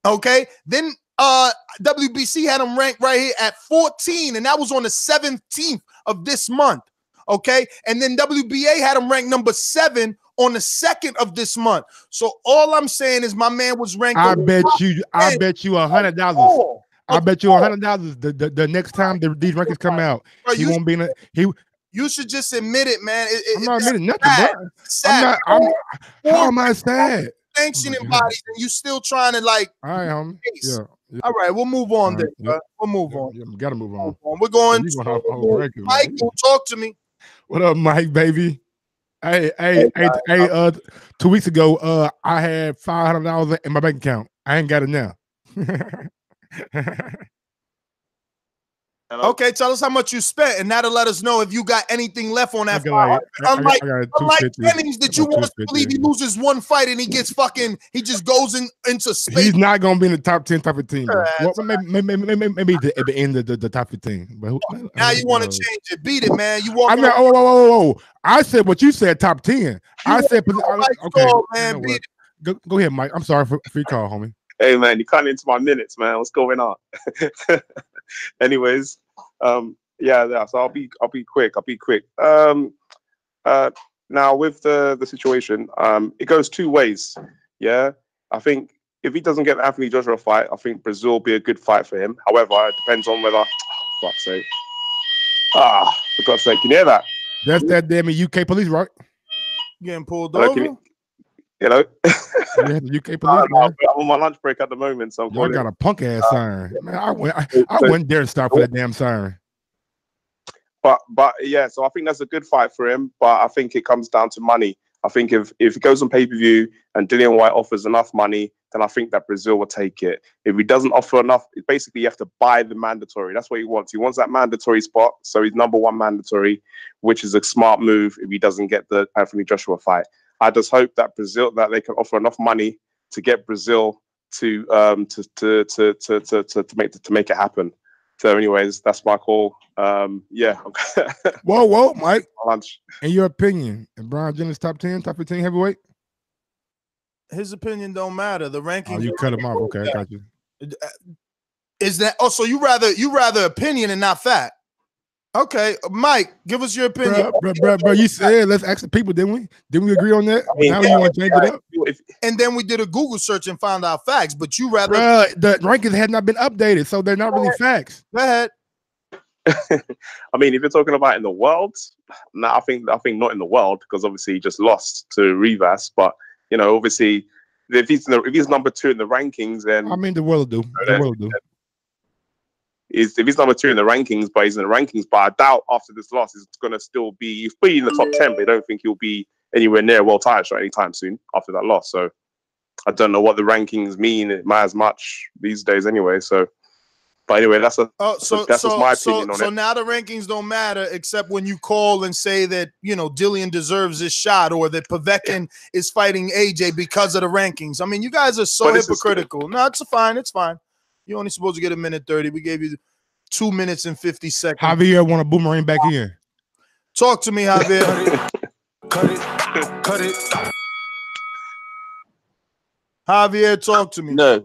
Okay. Then WBC had him ranked right here at 14 and that was on the 17th of this month. Okay. And then WBA had him ranked number 7 on the 2nd of this month. So all I'm saying is my man was ranked. I bet you $100. I bet you $100 the next time these rankings come out, bro, he won't be in you should just admit it, man. I'm not admitting nothing, bro. How am I sad? Sanctioning bodies, and you still trying to like. All right, homie. Yeah. All right, we'll move on then. Bro. We'll move on. Yeah, gotta move on. We're going. Mike, talk to me. What up, Mike, baby? Hey, 2 weeks ago, I had $500 in my bank account. I ain't got it now. Okay, tell us how much you spent, and that'll let us know if you got anything left on that fight. Unlike Jennings, that you want to believe he loses one fight and he gets he just goes into space. He's not gonna be in the top 10, top 15. Well, maybe at the end of the top 15. But now you want to change it? Beat it, man. You walk. Whoa. I said what you said. Top 10. I said okay. Man, beat it. Go ahead, Mike. I'm sorry for your call, homie. Hey man, you cut into my minutes, man. What's going on? Anyways, yeah. So I'll be quick. Now with the situation, it goes 2 ways. Yeah, I think if he doesn't get the Anthony Joshua fight, I think Breazeale will be a good fight for him. However, it depends on whether. Fuck's sake! For God's sake, can you hear that? That's that damn UK police, right? Getting pulled over. You know, yeah, the UK police. I'm on my lunch break at the moment, so I got a punk ass siren. Man, I wouldn't dare stop for that damn siren. But yeah, so I think that's a good fight for him. But I think it comes down to money. I think if it goes on pay-per-view and Dillian Whyte offers enough money, then I think that Breazeale will take it. If he doesn't offer enough, basically you have to buy the mandatory. That's what he wants. He wants that mandatory spot, so he's number 1 mandatory, which is a smart move if he doesn't get the Anthony Joshua fight. I just hope that Breazeale, that they can offer enough money to get Breazeale to make it happen. So, anyways, that's my call. Yeah. Whoa, Mike. Lunch. In your opinion, is Brian Jennings top 10, top 15 heavyweight? His opinion don't matter. The rankings. Oh, you cut him off. Okay, I got you. Is that? Oh, so you rather opinion and not fact? Okay, Mike, give us your opinion. Bro, you said let's ask the people, didn't we? Didn't we agree on that? Now you want to change it up? And then we did a Google search and found out facts, but you rather... the rankings had not been updated, so they're not really facts. Go ahead. I mean, if you're talking about in the world, no, I think not in the world, because obviously he just lost to Rivas. But you know, obviously, if he's number 2 in the rankings, then I mean, the world will do. If he's number 2 in the rankings, but he's in the rankings, but I doubt after this loss he's going to still be. He's probably in the top 10, but I don't think he'll be anywhere near world title anytime soon after that loss. So I don't know what the rankings mean. It matters much these days anyway. So, but anyway, that's my opinion on it. So now the rankings don't matter except when you call and say that Dillian deserves this shot or that Povetkin is fighting AJ because of the rankings. I mean, you guys are so hypocritical. No, it's fine. It's fine. You're only supposed to get 1:30. We gave you 2 minutes and 50 seconds. Javier want a boomerang back in. Talk to me, Javier. Cut cut it. Javier, talk to me. No,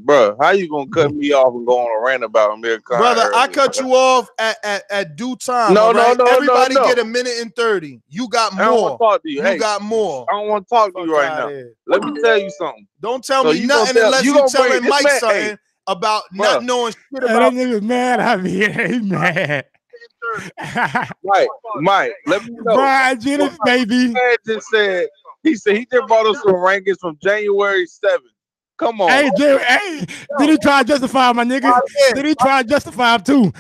bro. How you gonna cut me off and go on a rant about Amir Khan? Brother, earlier, I cut bro? you off at due time. No, all right? no. Everybody get a minute and 30. You got more. I don't want to talk to you. You got more. I don't want to talk to you right now. Here. Let me tell you something. Don't tell So me you nothing gonna unless you you gonna telling bring this Mike man- something hey, about bro. not knowing shit That about. nigga's mad, Javier. He mad. Mike, let me know. Brian Jennings, baby. Man just said he just brought us some rankings from January 7th. Come on. Hey, did he try to justify my nigga? Did he try to justify him too?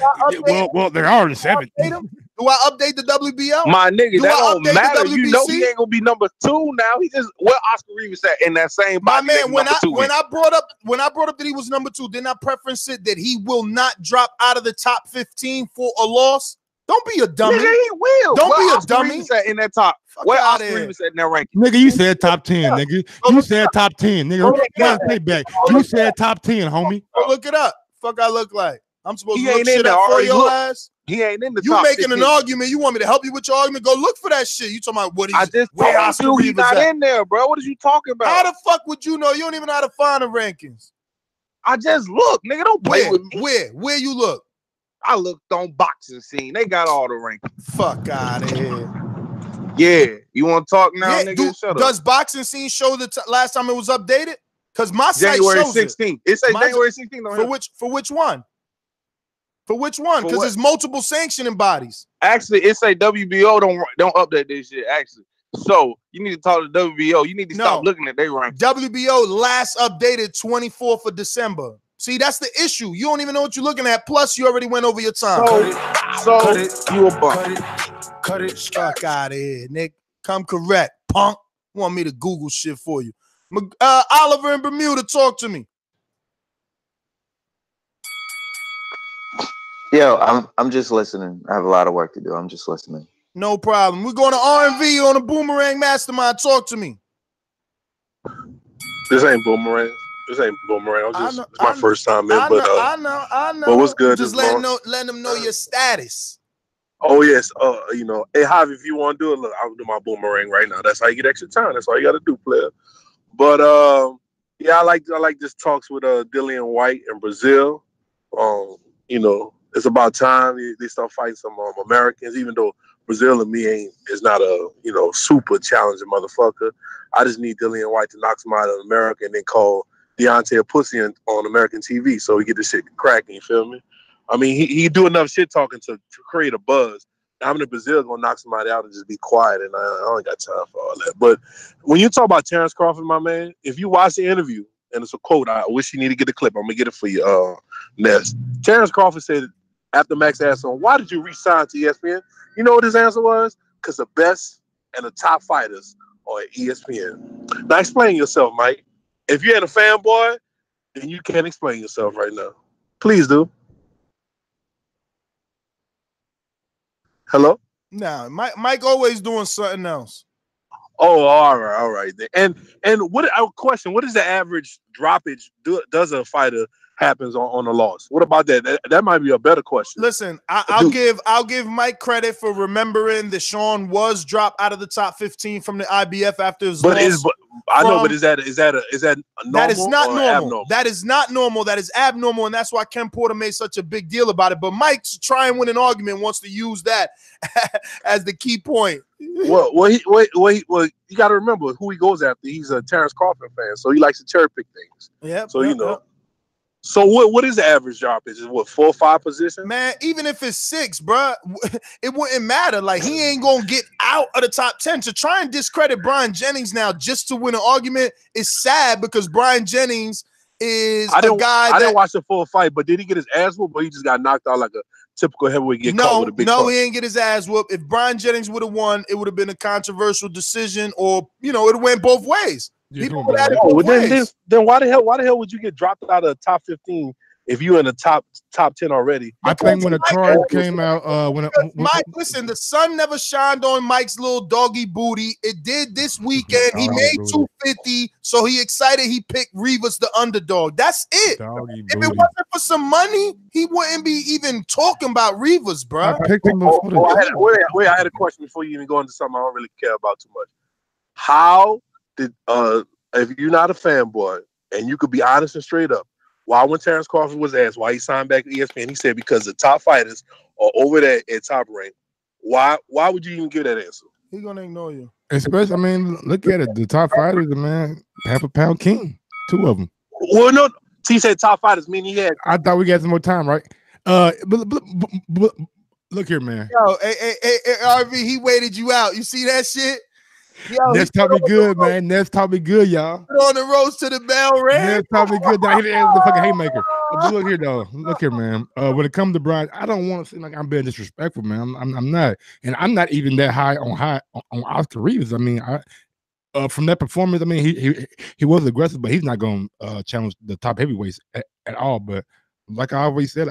Well, they're already 7. Do I update the WBO? My nigga, Do that I don't update matter. the You know WBC? he ain't gonna be number 2 now. He just where Oscar Rivas at in that same My body. man, when I brought up that he was number 2, didn't I preference it that he will not drop out of the top 15 for a loss? Don't be a dummy. Nigga, he will. Don't where be a Oscar dummy. Rivas at in that top. Fuck Where outta Oscar here. Rivas at in that ranking? Nigga, you said top 10, nigga. You said top 10, nigga. Take back. You said top 10, homie. Go look it up. Fuck I look like. I'm supposed He to look ain't in shit there up for already. your Look. ass. He ain't in the You top making 15. an argument. You want me to help you with your argument? Go look for that shit. You talking about what I just where told Oscar you he's Rivas not at? in there, bro. What is you talking about? How the fuck would you know? You don't even know how to find the rankings. I just look, nigga. Don't play Where? with me. Where you look? I looked on Boxing Scene. They got all the rankings. Fuck out of here. Yeah, you want to talk now, Yeah, nigga? Shut up. Does Boxing Scene show the last time it was updated? Because my January site shows 16th. It says My- January 16th. on For here. which one? For which one? For Because what? there's multiple sanctioning bodies. Actually, it say WBO don't update this shit. Actually, so you need to talk to WBO. You need to stop looking at their rank. WBO last updated 24th of December. See, that's the issue. You don't even know what you're looking at. Plus, you already went over your time. So you a bum. Cut it. Fuck out of here, Nick. Come correct, punk. Want me to Google shit for you? Oliver in Bermuda, talk to me. Yo, I'm just listening. I have a lot of work to do. I'm just listening. No problem. We're going to R&V on a Boomerang Mastermind. Talk to me. This ain't Boomerang. This ain't Boomerang. It's my first time in, I know. But what's good? Just letting them know your status. Oh yes. Hey Javi, if you want to do it, look, I'll do my Boomerang right now. That's how you get extra time. That's all you got to do, player. But yeah, I like this talks with Dillian Whyte and Breazeale. It's about time they start fighting some Americans, even though Breazeale and me is not a super challenging motherfucker. I just need Dillian Whyte to knock somebody out of America and then call Deontay a pussy on American TV so he get this shit cracking. You feel me? I mean, he do enough shit talking to create a buzz. I'm in Brazil gonna knock somebody out and just be quiet, and I don't got time for all that. But when you talk about Terrence Crawford, my man, if you watch the interview, and it's a quote, I wish you need to get the clip. I'm gonna get it for you, Ness. Terrence Crawford said after Max asked him, "Why did you re-sign to ESPN?" You know what his answer was? Because the best and the top fighters are at ESPN. Now explain yourself, Mike. If you ain't a fanboy, then you can't explain yourself right now. Please do. Hello? Nah, Mike always doing something else. Oh, all right. And what our question? What is the average droppage? Does a fighter happens on a loss? What about that? That might be a better question. Listen, I'll give Mike credit for remembering that Sean was dropped out of the top 15 from the IBF after his loss. Is that normal? That is not normal. Abnormal? That is not normal. That is abnormal, and that's why Ken Porter made such a big deal about it. But Mike, to try and win an argument, wants to use that as the key point. Well, you got to remember who he goes after. He's a Terrence Crawford fan, so he likes to cherry pick things. Yeah. So So what is the average drop? Is it 4 or 5 positions? Man, even if it's 6, bruh, it wouldn't matter. Like, he ain't gonna get out of the top 10. To try and discredit Brian Jennings now just to win an argument is sad, because Brian Jennings is I didn't watch the full fight, but did he get his ass whooped, or he just got knocked out like a typical heavyweight get caught with a big punch? He ain't get his ass whooped. If Brian Jennings would have won, it would have been a controversial decision, or it would went both ways. Then why the hell would you get dropped out of the top 15 if you're in the top 10 already? I think when the card came out, Mike, listen, the sun never shined on Mike's little doggy booty. It did this weekend. He made 250, so he excited. He picked Rivas the underdog. That's it. If it wasn't for some money, he wouldn't be even talking about Rivas, bro. I had a question before you even go into something I don't really care about too much. How did if you're not a fanboy and you could be honest and straight up, why when Terrence Crawford was asked why he signed back to ESPN, he said because the top fighters are over there at Top Rank. Why would you even give that answer? He's gonna ignore you. Especially, I mean, look at it. The top fighters, man, pound for pound king. 2 of them. Well, no, he said top fighters, meaning he had. I thought we got some more time, right? But look here, man. Yo, RV, he waited you out. You see that shit? Yo, Ness taught me good, man. Ness taught me good, y'all. Put on the roast to the bell ring. Ness taught me good. Now he didn't the fucking haymaker. But look here, though. Look here, man. When it comes to Brian, I don't want to seem like I'm being disrespectful, man. I'm not, and I'm not even that high on Oscar Rivas. I mean, from that performance, I mean, he was aggressive, but he's not going to challenge the top heavyweights at all. But like I always said,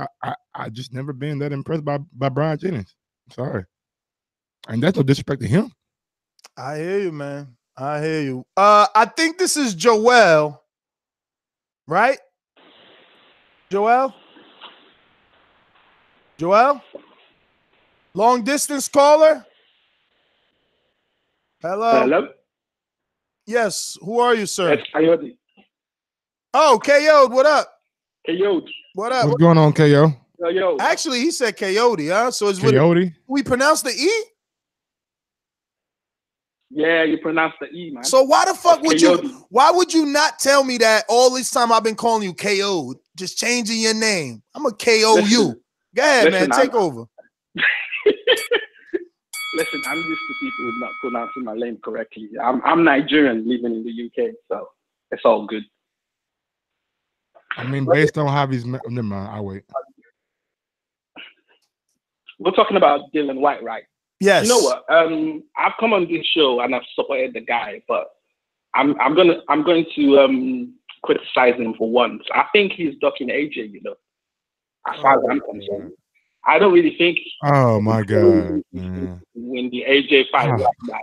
I just never been that impressed by Brian Jennings. I'm sorry, and that's no disrespect to him. I hear you, man. I hear you. I think this is Joel, right? Joel? Long distance caller? Hello? Hello? Yes. Who are you, sir? It's Coyote. Oh, KO'd. What up? Coyote. What up? What's going on, KO? Yo. Actually, he said Coyote, huh? So it's Coyote? We pronounce the E? Yeah, you pronounce the E, man. So why the fuck would Coyote. why would you not tell me that all this time I've been calling you KO'd, just changing your name? I'm a KO you. Go ahead, man. Take over. Listen, I'm used to people not pronouncing my name correctly. I'm Nigerian living in the UK, so it's all good. I mean, based on how he's never mind, I'll wait. We're talking about Dillian Whyte, right? Yes. You know what? I've come on this show and I've supported the guy, but I'm going to criticize him for once. I think he's ducking AJ. You know, as far as I'm concerned, I don't really think. Oh my God, man! When the AJ fight right now,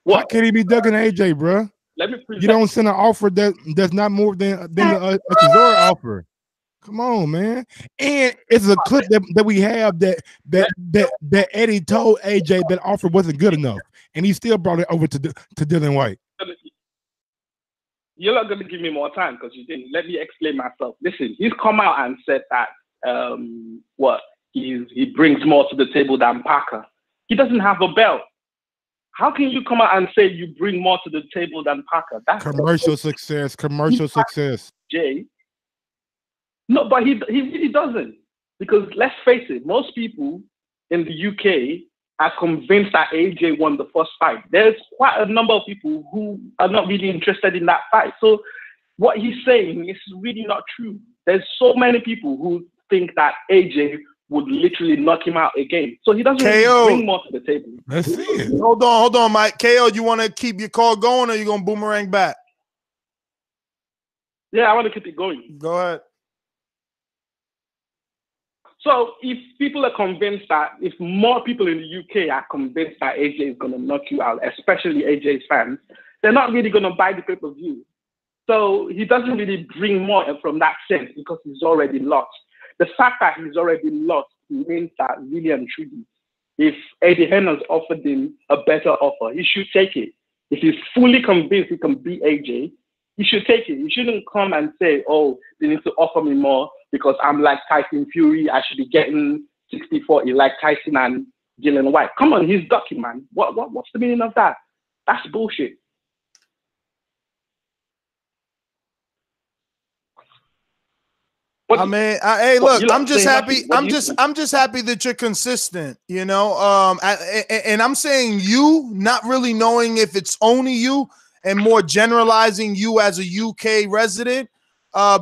why can't he be ducking AJ, bro? Let me. You don't send an offer that's not more than a Chisora offer. Come on, man. And it's a clip that we have that Eddie told AJ that offer wasn't good enough, and he still brought it over to Dillian Whyte. You're not going to give me more time because you didn't. Let me explain myself. Listen, he's come out and said that he brings more to the table than Parker. He doesn't have a belt. How can you come out and say you bring more to the table than Parker? That's commercial success. Commercial success. Jay. No, but he really doesn't. Because let's face it, most people in the UK are convinced that AJ won the first fight. There's quite a number of people who are not really interested in that fight. So what he's saying is really not true. There's so many people who think that AJ would literally knock him out again. So he doesn't really bring more to the table. Let's see it. Hold on, Mike. KO, you want to keep your call going or you going to boomerang back? Yeah, I want to keep it going. Go ahead. So if people are convinced that, if more people in the UK are convinced that AJ is going to knock you out, especially AJ's fans, they're not really going to buy the pay-per-view. So he doesn't really bring more from that sense because he's already lost. The fact that he's already lost means that really and truly, if Eddie Hearn offered him a better offer, he should take it. If he's fully convinced he can beat AJ, he should take it. He shouldn't come and say, oh, they need to offer me more because I'm like Tyson Fury. I should be getting 60-40 like Tyson and Dillian Whyte. Come on, he's ducking, man. What's the meaning of that? That's bullshit. Hey, look, I'm just happy. I'm just happy that you're consistent, you know. And I'm saying you, not really knowing if it's only you, and more generalizing you as a UK resident,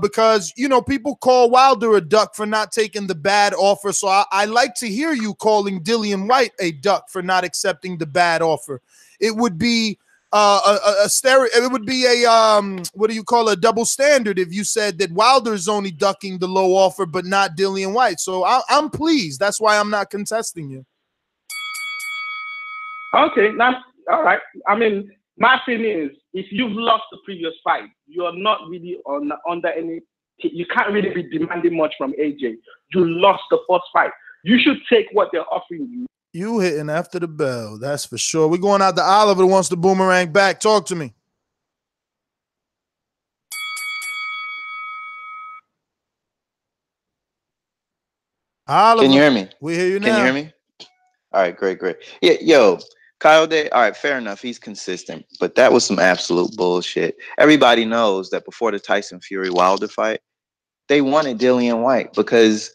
because you know people call Wilder a duck for not taking the bad offer. So I like to hear you calling Dillian Whyte a duck for not accepting the bad offer. It would be it would be a what do you call a double standard if you said that Wilder's only ducking the low offer but not Dillian Whyte. So I'm pleased. That's why I'm not contesting you. Okay, that's all right. I mean, my feeling is if you've lost the previous fight, you're not really under any. You can't really be demanding much from AJ. You lost the first fight. You should take what they're offering you You hitting after the bell, that's for sure. We're going out to Oliver who wants the boomerang back. Talk to me. Oliver, Can you hear me? We hear you now. Can you hear me? All right, great. Yeah, yo, Kyle Day. All right, fair enough. He's consistent, but that was some absolute bullshit. Everybody knows that before the Tyson Fury Wilder fight, they wanted Dillian Whyte because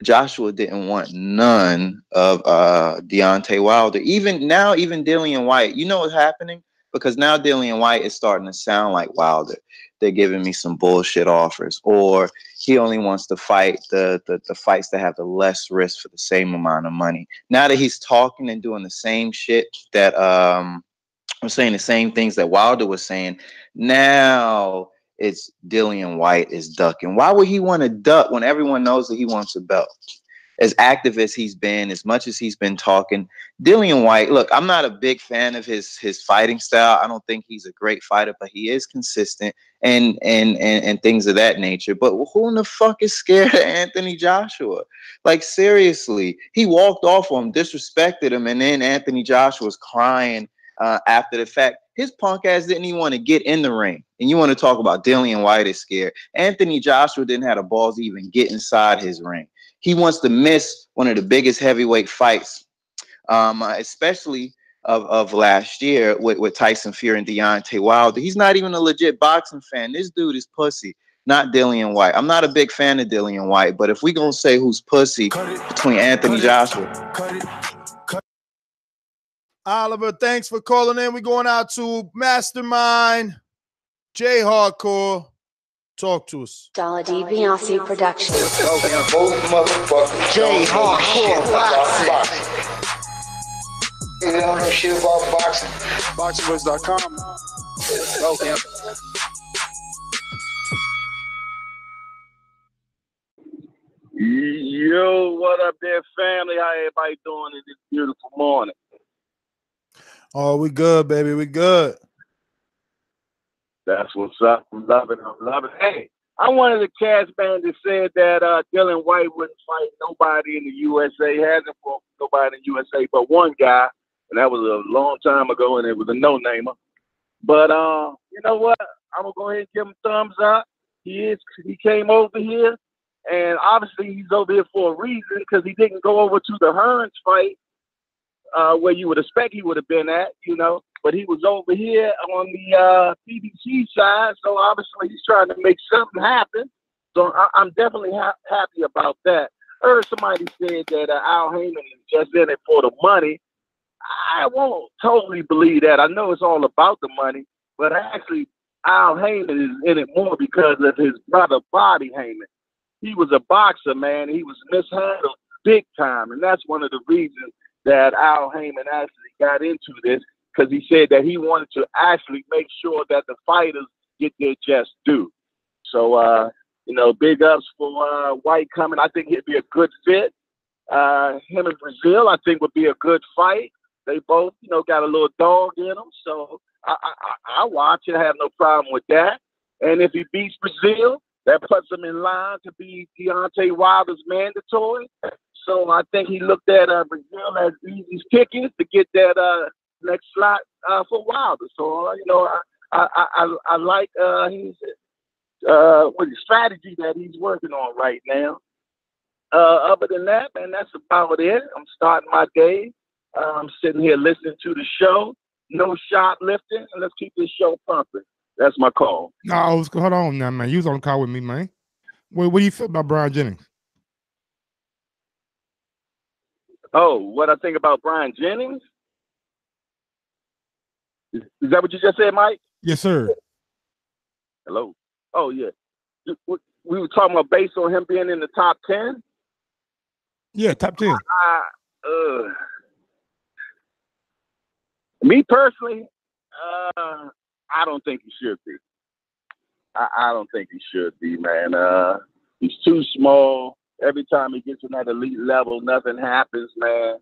Joshua didn't want none of Deontay Wilder. Even Dillian Whyte, you know what's happening? Because now Dillian Whyte is starting to sound like Wilder. They're giving me some bullshit offers, or he only wants to fight the fights that have the less risk for the same amount of money. Now that he's talking and doing the same shit that I'm saying the same things that Wilder was saying, now it's Dillian Whyte is ducking. Why would he want to duck when everyone knows that he wants a belt? As active as he's been, as much as he's been talking, Dillian Whyte, look, I'm not a big fan of his fighting style. I don't think he's a great fighter, but he is consistent and things of that nature. But who in the fuck is scared of Anthony Joshua? Like, seriously, he walked off on him, disrespected him, and then Anthony Joshua was crying after the fact. His punk ass didn't even want to get in the ring. And you want to talk about Dillian Whyte is scared. Anthony Joshua didn't have the balls to even get inside his ring. He wants to miss one of the biggest heavyweight fights, especially of last year with Tyson Fury and Deontay Wilder. He's not even a legit boxing fan. This dude is pussy, not Dillian Whyte. I'm not a big fan of Dillian Whyte, but if we're going to say who's pussy between Anthony Joshua. Oliver, thanks for calling in. We're going out to Mastermind, J Hardcore. Talk to us. Dollar D Beyonce Productions. J Hardcore Boxing. You don't know shit about boxing. BoxingVoice.com. Okay. Yo, what up there, family? How everybody doing in this beautiful morning? Oh, we good, baby. We good. That's what's up. I'm loving it. Hey, I'm one of the cast band that said that Dillian Whyte wouldn't fight nobody in the USA. Hasn't fought nobody in the USA but one guy, and that was a long time ago, and it was a no-namer. But you know what? I'm gonna go ahead and give him thumbs up. He came over here, and obviously he's over here for a reason because he didn't go over to the Hearns fight where you would expect he would have been at, you know. But he was over here on the PBC side, so obviously he's trying to make something happen. So I'm definitely happy about that. I heard somebody said that Al Heyman is just in it for the money. I won't totally believe that. I know it's all about the money, but actually Al Heyman is in it more because of his brother Bobby Heyman. He was a boxer, man. He was mishandled big time, and that's one of the reasons that Al Heyman actually got into this, because he said that he wanted to actually make sure that the fighters get their just due. So, you know, big ups for Whyte coming. I think he'd be a good fit. Him and Breazeale, I think, would be a good fight. They both, you know, got a little dog in them. So I watch it. I have no problem with that. And if he beats Breazeale, that puts him in line to be Deontay Wilder's mandatory. So I think he looked at Breazeale as easy pickings to get that next slot for Wilder. So you know, I like his strategy that he's working on right now. Other than that, man, that's about it. I'm starting my day. I'm sitting here listening to the show. No shoplifting, and let's keep this show pumping. That's my call. No, hold on now, man. You was on the call with me, man. What do you feel about Brian Jennings? Oh, what I think about Brian Jennings? Is that what you just said, Mike? Yes, sir. Hello. Oh, yeah. We were talking about based on him being in the top 10? Yeah, top 10. Me personally, I don't think he should be. I don't think he should be, man. He's too small. Every time he gets to that elite level, nothing happens, man.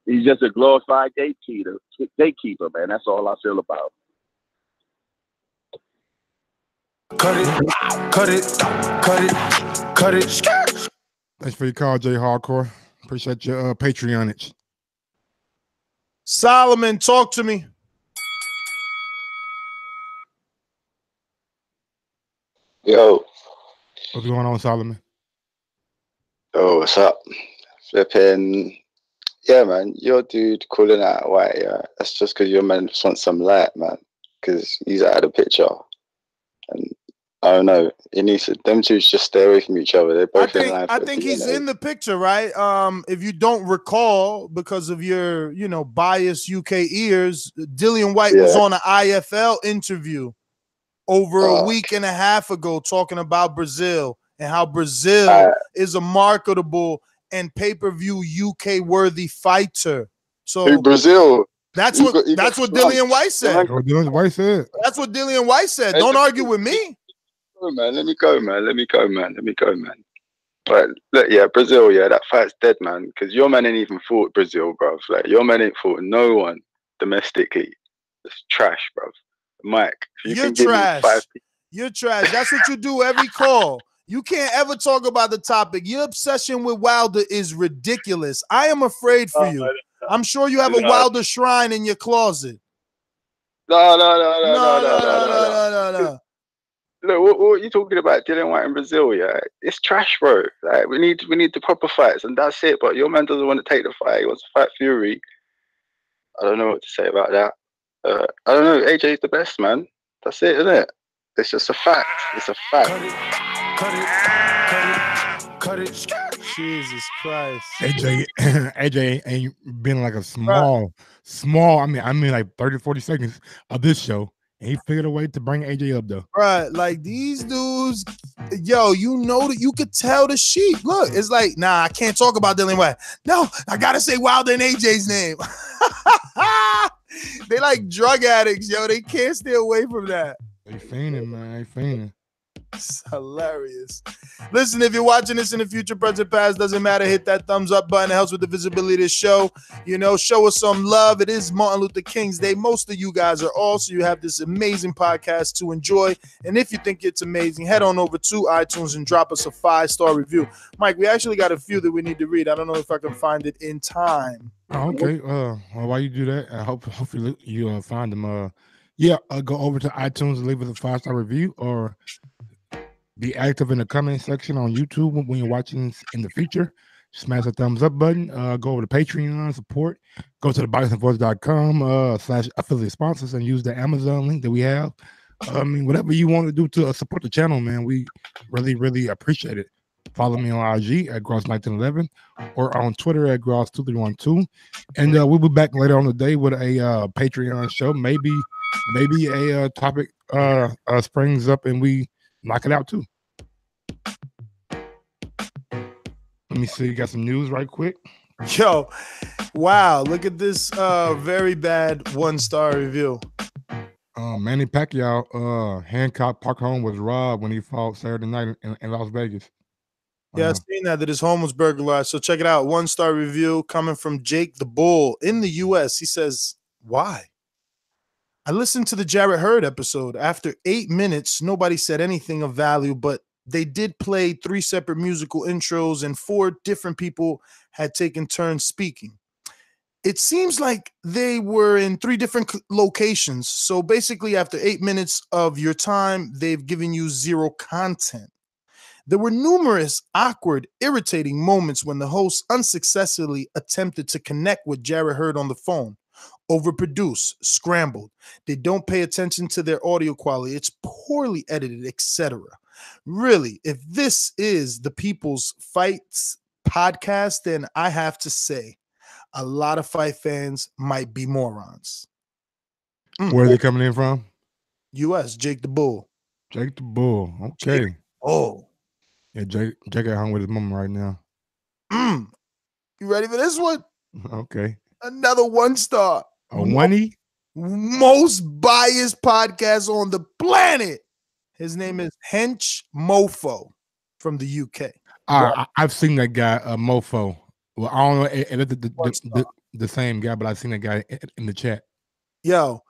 He's just a glorified gatekeeper, man. That's all I feel about him. Thanks for your call, J Hardcore. Appreciate your Patreonage. Solomon, talk to me. Yo. What's going on, Solomon? Oh, what's up? Flipping. Yeah, man. Your dude calling out White. Yeah, that's just because your man just wants some light, man. Because he's out of the picture, and I don't know. It needs to, them two just stay away from each other. They're both in line. I think he's in the picture, right? If you don't recall, because of your, biased UK ears, Dillian Whyte was on an IFL interview over a week and a half ago talking about Brazil and how Brazil is a marketable and pay-per-view UK-worthy fighter. So Brazil. That's what Dillian Whyte said. Dillian Whyte said. That's what Dillian Whyte said. Don't argue with me. Oh, man, let me go, man. But look, yeah, Brazil, yeah, that fight's dead, man. Because your man ain't even fought Brazil, bruv. Like, your man ain't fought no one domestically. It's trash, bruv. Mike, you're trash. You're trash. That's what you do every call. You can't ever talk about the topic. Your obsession with Wilder is ridiculous. I am afraid for you. I'm sure you have a Wilder shrine in your closet. No. Look, what are you talking about, Dillian Whyte in Brazil? Yeah, it's trash, bro. Like, we need the proper fights, and that's it. But your man doesn't want to take the fight. He wants to fight Fury. I don't know what to say about that. I don't know. AJ's the best, man. That's it, isn't it? It's just a fact. It's a fact. Cut it. Jesus Christ. AJ ain't been like a small. I mean like 30, 40 seconds of this show. And he figured a way to bring AJ up though. Right. Like these dudes, yo, that you could tell the sheep. Look, it's like, nah, I can't talk about Dillian Whyte. No, I gotta say Wilder and AJ's name. They like drug addicts, yo. They can't stay away from that. They fiending, man. They fiending. It's hilarious. Listen, if you're watching this in the future, present, past, doesn't matter. Hit that thumbs up button. It helps with the visibility of this show. Show us some love. It is Martin Luther King's Day. Most of you guys are off, so you have this amazing podcast to enjoy. And if you think it's amazing, head on over to iTunes and drop us a 5-star review. Mike, we actually got a few that we need to read. I don't know if I can find it in time. Oh, okay. While you do that, hopefully you find them. Go over to iTunes and leave us a 5-star review, or be active in the comment section on YouTube when you're watching in the future. Smash the thumbs up button. Go over to Patreon support. Go to ThaBoxingvoice.com/affiliate sponsors and use the Amazon link that we have. Whatever you want to do to support the channel, man, we really, really appreciate it. Follow me on IG at Gross1911 or on Twitter at Gross2312. And we'll be back later on the day with a Patreon show. Maybe a topic springs up and we knock it out too. Let me see. You got some news right quick. Yo, wow. Look at this very bad 1-star review. Manny Pacquiao, Hancock Park home was robbed when he fought Saturday night in Las Vegas. Yeah, I've seen that his home was burglarized. So check it out. 1-star review coming from Jake the Bull in the U.S. He says, why? I listened to the Jarrett Hurd episode. After 8 minutes, nobody said anything of value, but they did play 3 separate musical intros and 4 different people had taken turns speaking. It seems like they were in 3 different locations. So basically, after 8 minutes of your time, they've given you 0 content. There were numerous awkward, irritating moments when the host unsuccessfully attempted to connect with Jarrett Hurd on the phone. Overproduced, scrambled. They don't pay attention to their audio quality. It's poorly edited, etc. Really, if this is the People's Fights podcast, then I have to say a lot of fight fans might be morons. Where are they coming in from? U.S. Jake the Bull. Jake the Bull. Okay. Yeah, Jake at home with his mom right now. You ready for this one? Okay. Another 1-star. A 1-y? Most biased podcast on the planet. His name is Hench Mofo from the UK. I've seen that guy, Mofo. Well, I don't know if the same guy, but I've seen that guy in the chat. Yo,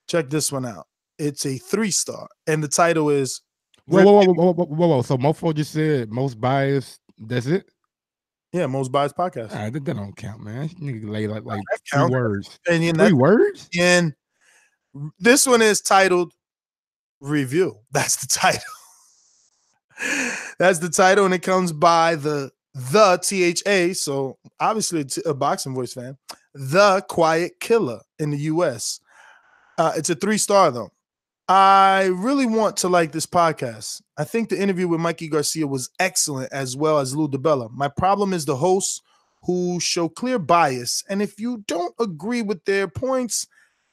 check this one out. It's a 3-star, and the title is Whoa. So Mofo just said most biased. That's it? Yeah, most biased podcast. That don't count, man. Nigga lay like 3 counts. words. Opinion, 3 words? And this one is titled Review. That's the title. That's the title, and it comes by the THA. So obviously, it's a Boxing Voice fan. The Quiet Killer in the U.S. It's a 3-star though. I really want to like this podcast. I think the interview with Mikey Garcia was excellent, as well as Lou DiBella. My problem is the hosts who show clear bias, and if you don't agree with their points,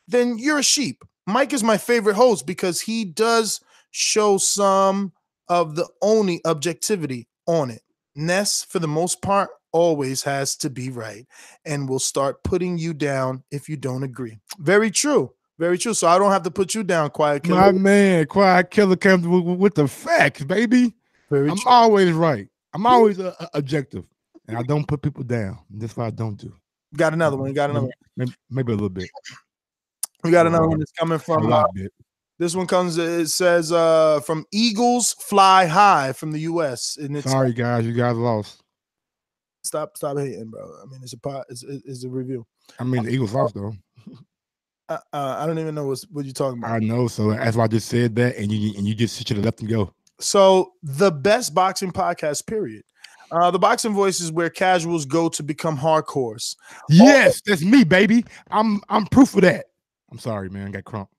then you're a sheep. Mike is my favorite host because he does show some of the only objectivity on it. Ness, for the most part, always has to be right and will start putting you down if you don't agree. Very true. Very true. So I don't have to put you down, Quiet Killer. My man, Quiet Killer comes with the facts, baby. Very I'm true. always right. I'm always objective, and I don't put people down. That's what I don't do. Got another one. Got another one. Maybe a little bit. We got another one that's coming from. A lot bit. This one comes. It says from Eagles Fly High from the U.S. And it's Sorry, guys, you guys lost. Stop hating, bro. I mean, it's a review. I mean, the Eagles lost though. I don't even know what you're talking about. I know, so that's why I just said that, and you just should have let them go. So the best boxing podcast, period. The Boxing Voice is where casuals go to become hardcores. Yes, that's me, baby. I'm proof of that. I'm sorry, man. I got crump.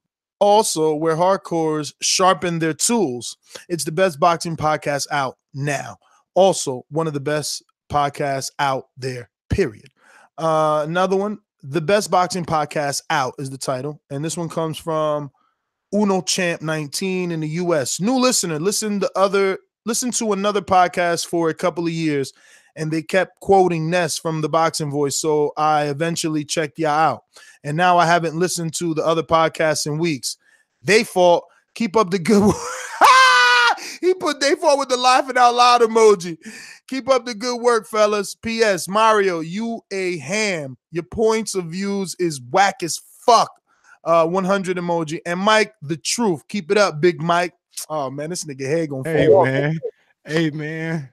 Also, where hardcores sharpen their tools. It's the best boxing podcast out now. Also, one of the best podcasts out there, period. Another one, the best boxing podcast out is the title. And this one comes from Uno Champ 19 in the US. New listener, listen to another podcast for a couple of years, and they kept quoting Ness from the Boxing Voice. So I eventually checked y'all out. And now I haven't listened to the other podcasts in weeks. They fault. Keep up the good work. He put they fault with the laughing out loud emoji. Keep up the good work, fellas. P.S. Mario, you a ham. Your points of views is whack as fuck. 100 emoji. And Mike, the truth. Keep it up, Big Mike. Oh man, this nigga head gonna fall off. Hey man.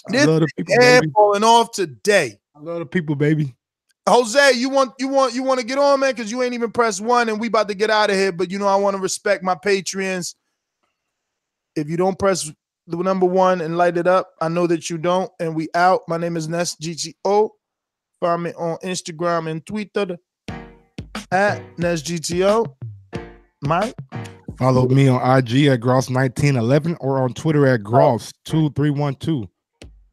This head falling off today. I love the people, baby. Jose, you want to get on, man, because you ain't even pressed 1 and we about to get out of here. But you know, I want to respect my Patreons. If you don't press the number 1 and light it up, I know that you don't. And we out. My name is Ness GTO. Find me on Instagram and Twitter at NessGTO. Mike. Follow me on IG at Gross1911 or on Twitter at Gross2312.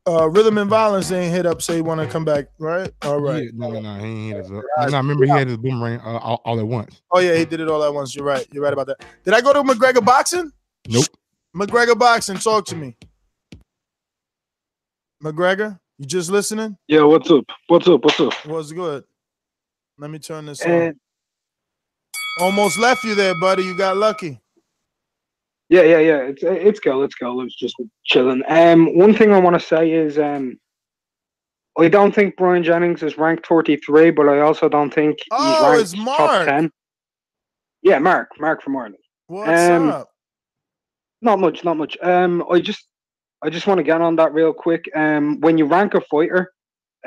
Rhythm and Violence ain't hit up, say you want to come back, right? All right. Yeah, no, he ain't hit us up. I remember he had his boomerang all at once. Oh, yeah, he did it all at once. You're right. You're right about that. Did I go to McGregor Boxing? Nope. McGregor Boxing, talk to me. McGregor, you just listening? Yeah, what's up? What's good? Let me turn this on. Almost left you there, buddy. You got lucky. Yeah. It's cool. I was just chilling. One thing I want to say is, I don't think Brian Jennings is ranked 43, but I also don't think he's ranked top 10. Yeah, Mark from Ireland. What's up? Not much. I just want to get on that real quick. When you rank a fighter,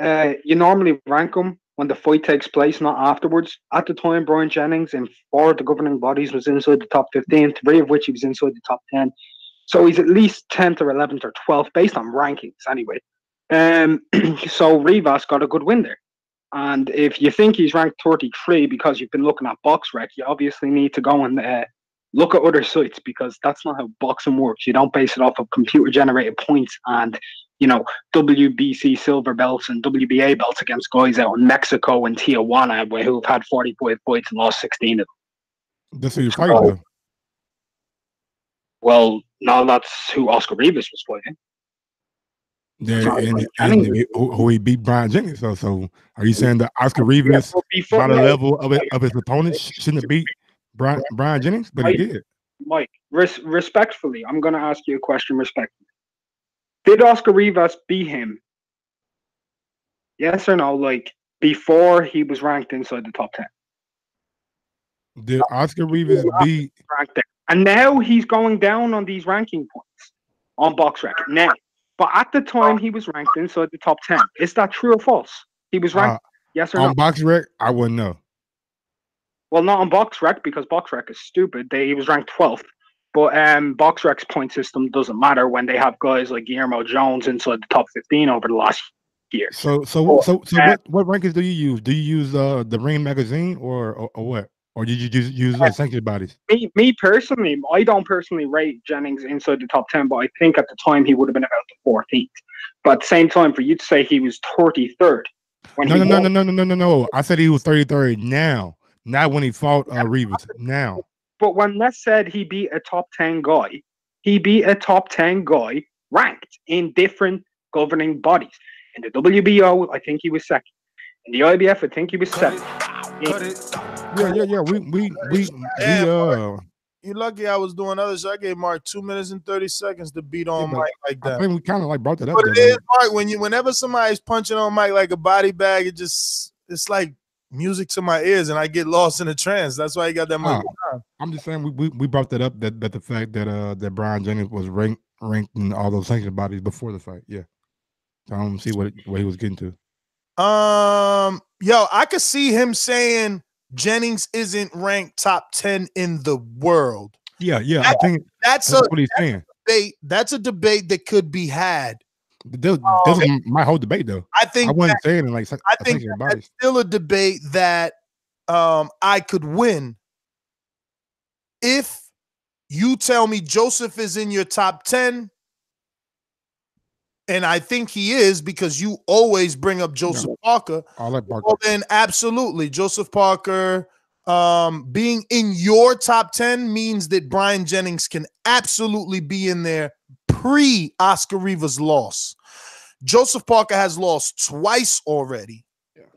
you normally rank them when the fight takes place, not afterwards. At the time, Brian Jennings in 4 of the governing bodies was inside the top 15, 3 of which he was inside the top 10. So he's at least 10th or 11th or 12th based on rankings anyway. So Rivas got a good win there. And if you think he's ranked 33 because you've been looking at BoxRec, you obviously need to go and look at other sites, because that's not how boxing works. You don't base it off of computer-generated points and, WBC silver belts and WBA belts against guys out in Mexico and Tijuana who've had 45 fights and lost 16 of them. That's who you're fighting, though. Well, no, that's who Oscar Rivas was fighting. Yeah, and who he beat Brian Jennings. So are you saying that Oscar Rivas, by the level of his opponents, shouldn't have beat Brian Jennings? But he did. Mike, respectfully, I'm going to ask you a question respectfully. Did Oscar Rivas beat him? Yes or no? Like, before he was ranked inside the top 10? Did Oscar Rivas beat? And now he's going down on these ranking points on BoxRec. Now, But at the time, he was ranked inside the top 10. Is that true or false? He was ranked, yes or no? On BoxRec, I wouldn't know. Well, not on BoxRec because BoxRec is stupid. He was ranked 12th. But BoxRec's point system doesn't matter when they have guys like Guillermo Jones inside the top 15 over the last year. So what rankings do you use? Do you use the Ring magazine or what? Or did you use sanctioned bodies? Me personally, I don't personally rate Jennings inside the top 10, but I think at the time he would have been about the 14th. But at the same time, for you to say he was 33rd. No. I said he was 33rd now. Not when he fought Rivas. Now. But when Les said he beat a top 10 guy, he beat a top 10 guy ranked in different governing bodies. In the WBO, I think he was second. In the IBF, I think he was seventh. Yeah. You're lucky I was doing others. I gave Mark 2 minutes and 30 seconds to beat on Mike like that. I think we kind of like brought that up. But it is, Mark, whenever somebody's punching on Mike like a body bag, it's like music to my ears, and I get lost in a trance. That's why I got that much time. I'm just saying we brought that up that the fact that Brian Jennings was ranked in all those sanctioned bodies before the fight. Yeah, so I don't see what he was getting to. I could see him saying Jennings isn't ranked top 10 in the world. Yeah. I think that's what he's saying. That's a debate that could be had. This is my whole debate, though. I wasn't saying it like I think that's still a debate that I could win if you tell me Joseph is in your top 10, and I think he is because you always bring up Joseph Parker. I like Parker. Well, then absolutely, Joseph Parker being in your top 10 means that Brian Jennings can absolutely be in there pre-Oscar Rivas loss. Joseph Parker has lost twice already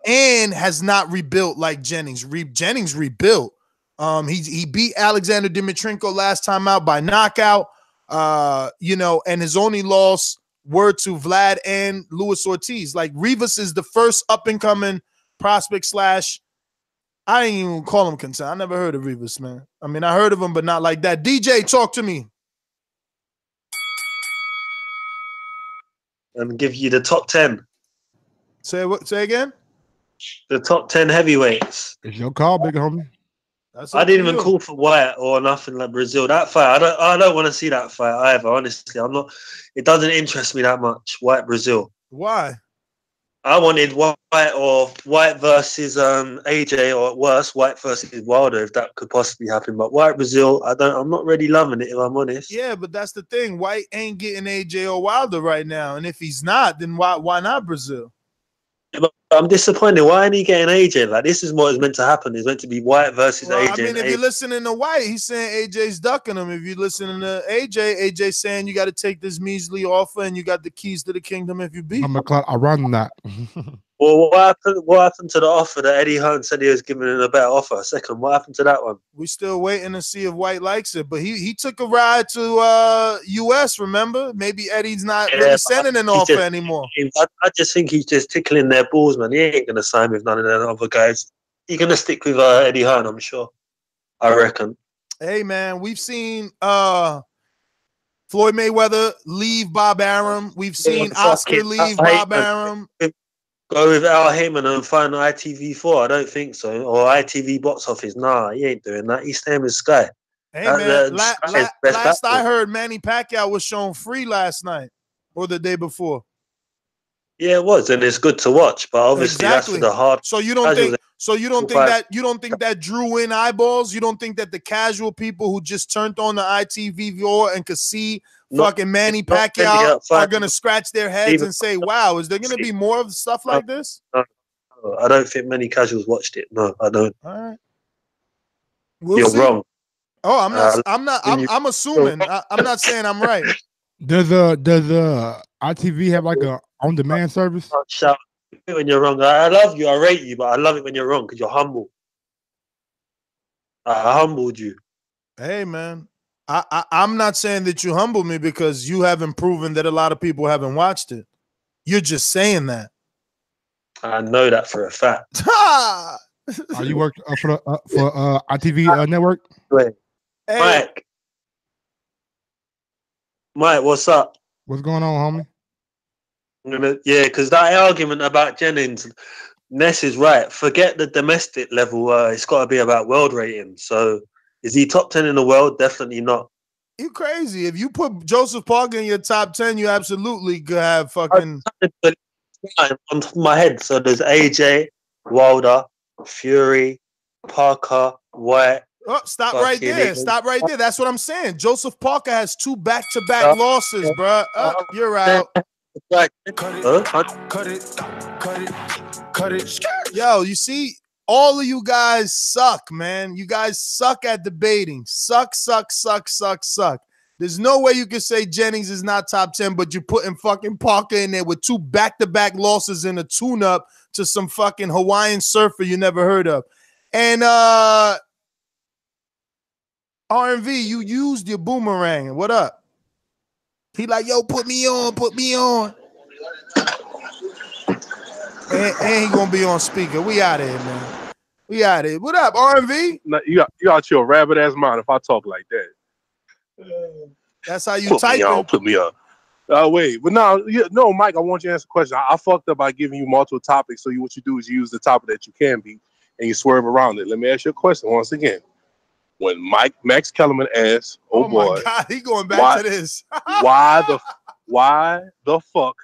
and has not rebuilt like Jennings. Jennings rebuilt. He beat Alexander Dimitrenko last time out by knockout, and his only loss were to Vlad and Luis Ortiz. Like, Rivas is the first up-and-coming prospect / I didn't even call him contender. I never heard of Rivas, man. I mean, I heard of him, but not like that. DJ, talk to me. And give you the top 10. Say again? The top 10 heavyweights. It's your call, big homie. I didn't even call for Whyte or nothing like Breazeale. That fight, I don't want to see that fight either. Honestly, I'm not. It doesn't interest me that much. Whyte Breazeale. Why? I wanted Whyte or Whyte versus AJ, or worse, Whyte versus Wilder, if that could possibly happen. But Whyte Breazeale, I'm not really loving it, if I'm honest. Yeah, but that's the thing. Whyte ain't getting AJ or Wilder right now, and if he's not, then why not Breazeale? But I'm disappointed. Why ain't he getting AJ? Like, this is what is meant to happen. It's meant to be Whyte versus AJ. I mean, if you're listening to Whyte, he's saying AJ's ducking him. If you're listening to AJ's saying you got to take this measly offer and you got the keys to the kingdom if you beat him. I run that. Well, what happened to the offer that Eddie Hearn said he was giving him a better offer? Second, what happened to that one? We're still waiting to see if Whyte likes it, but he took a ride to US, remember? Maybe Eddie's not really sending an offer anymore. I just think he's just tickling their balls, man. He ain't going to sign with none of the other guys. He's going to stick with Eddie Hearn, I'm sure. I reckon. Hey, man, we've seen Floyd Mayweather leave Bob Arum. We've seen Oscar leave Bob Arum. Go with Al Heyman and find ITV4? I don't think so. Or ITV box office? Nah, he ain't doing that. He's staying with Sky. Hey, man, last I heard, Manny Pacquiao was shown free last night or the day before. Yeah, it was, and it's good to watch. But obviously, that's for the hard. So you don't think? So you don't think that drew in eyeballs? You don't think that the casual people who just turned on the ITV4 and could see fucking Manny Pacquiao are gonna scratch their heads and say, "Wow, is there gonna be more of stuff like this?" No, I don't think many casuals watched it. No, I don't. All right, you're wrong. Oh, I'm assuming. I'm not saying I'm right. Does ITV have like a on-demand service? Shout when you're wrong. I love you. I rate you, but I love it when you're wrong because you're humble. I humbled you. Hey, man. I'm not saying that you humble me because you haven't proven that a lot of people haven't watched it. You're just saying that. I know that for a fact. Are you working for ITV network? Wait. Hey. Mike, what's up? What's going on, homie? Yeah, because that argument about Jennings, Ness is right. Forget the domestic level. It's got to be about world rating. So, is he top 10 in the world? Definitely not. You crazy. If you put Joseph Parker in your top 10, you absolutely could have fucking... On top of my head. So, there's AJ, Wilder, Fury, Parker, White. Oh, stop right there. Stop right there. That's what I'm saying. Joseph Parker has 2 back-to-back losses, bro. You're out. Cut it. Yo, you see, all of you guys suck, man. You guys suck at debating. Suck. There's no way you can say Jennings is not top 10, but you're putting fucking Parker in there with 2 back-to-back losses in a tune-up to some fucking Hawaiian surfer you never heard of. And R&V, you used your boomerang. What up? He like, yo, put me on. And he gonna be on speaker. We out of here, man. We out of here. What up, R&V? No, you got your rabbit ass mind if I talk like that. That's how you type it. Put me on. Wait, but no, Mike. I want you to answer the question. I fucked up by giving you multiple topics. So what you do is you use the topic that you can beat and you swerve around it. Let me ask you a question once again. When Max Kellerman asks, "Oh boy, my God, he going back to this. why the fuck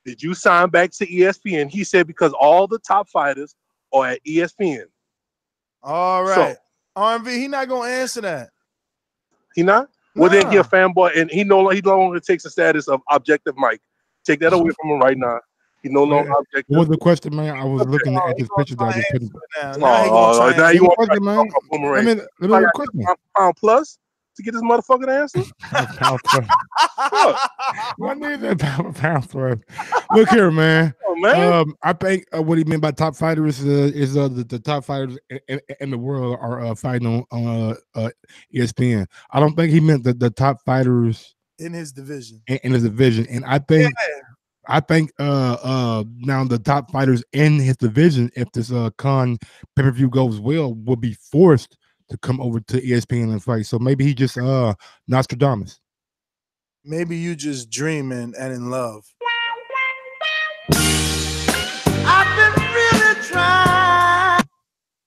did you sign back to ESPN?" He said because all the top fighters are at ESPN. All right, so, R&V, he not gonna answer that. He not? Well, then he a fanboy, and he no longer takes the status of objective Mike. Take that away from him right now. He no longer objective. What was the question, man? I was looking at this picture that I just put. Now you want to man? I mean, little question. Pound plus to get this motherfucking answer. Pound plus. I need that pound plus. Look here, man. Oh, man. I think what he meant by top fighters is the top fighters in the world are fighting on ESPN. I don't think he meant the top fighters in his division. In his division, and I think. Yeah. I think now the top fighters in his division, if this Khan pay-per-view goes well, will be forced to come over to ESPN and fight. So maybe he just Nostradamus. Maybe you just dreaming and in love. I've been really trying.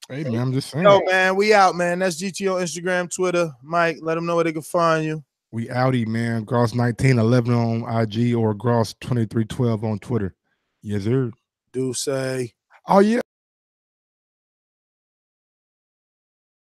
Hey man, I'm just saying. Yo man, we out, man. That's GT on Instagram, Twitter. Mike, let them know where they can find you. We outie, man. Gross1911 on IG or Gross2312 on Twitter. Yes, sir. Do say. Oh, yeah.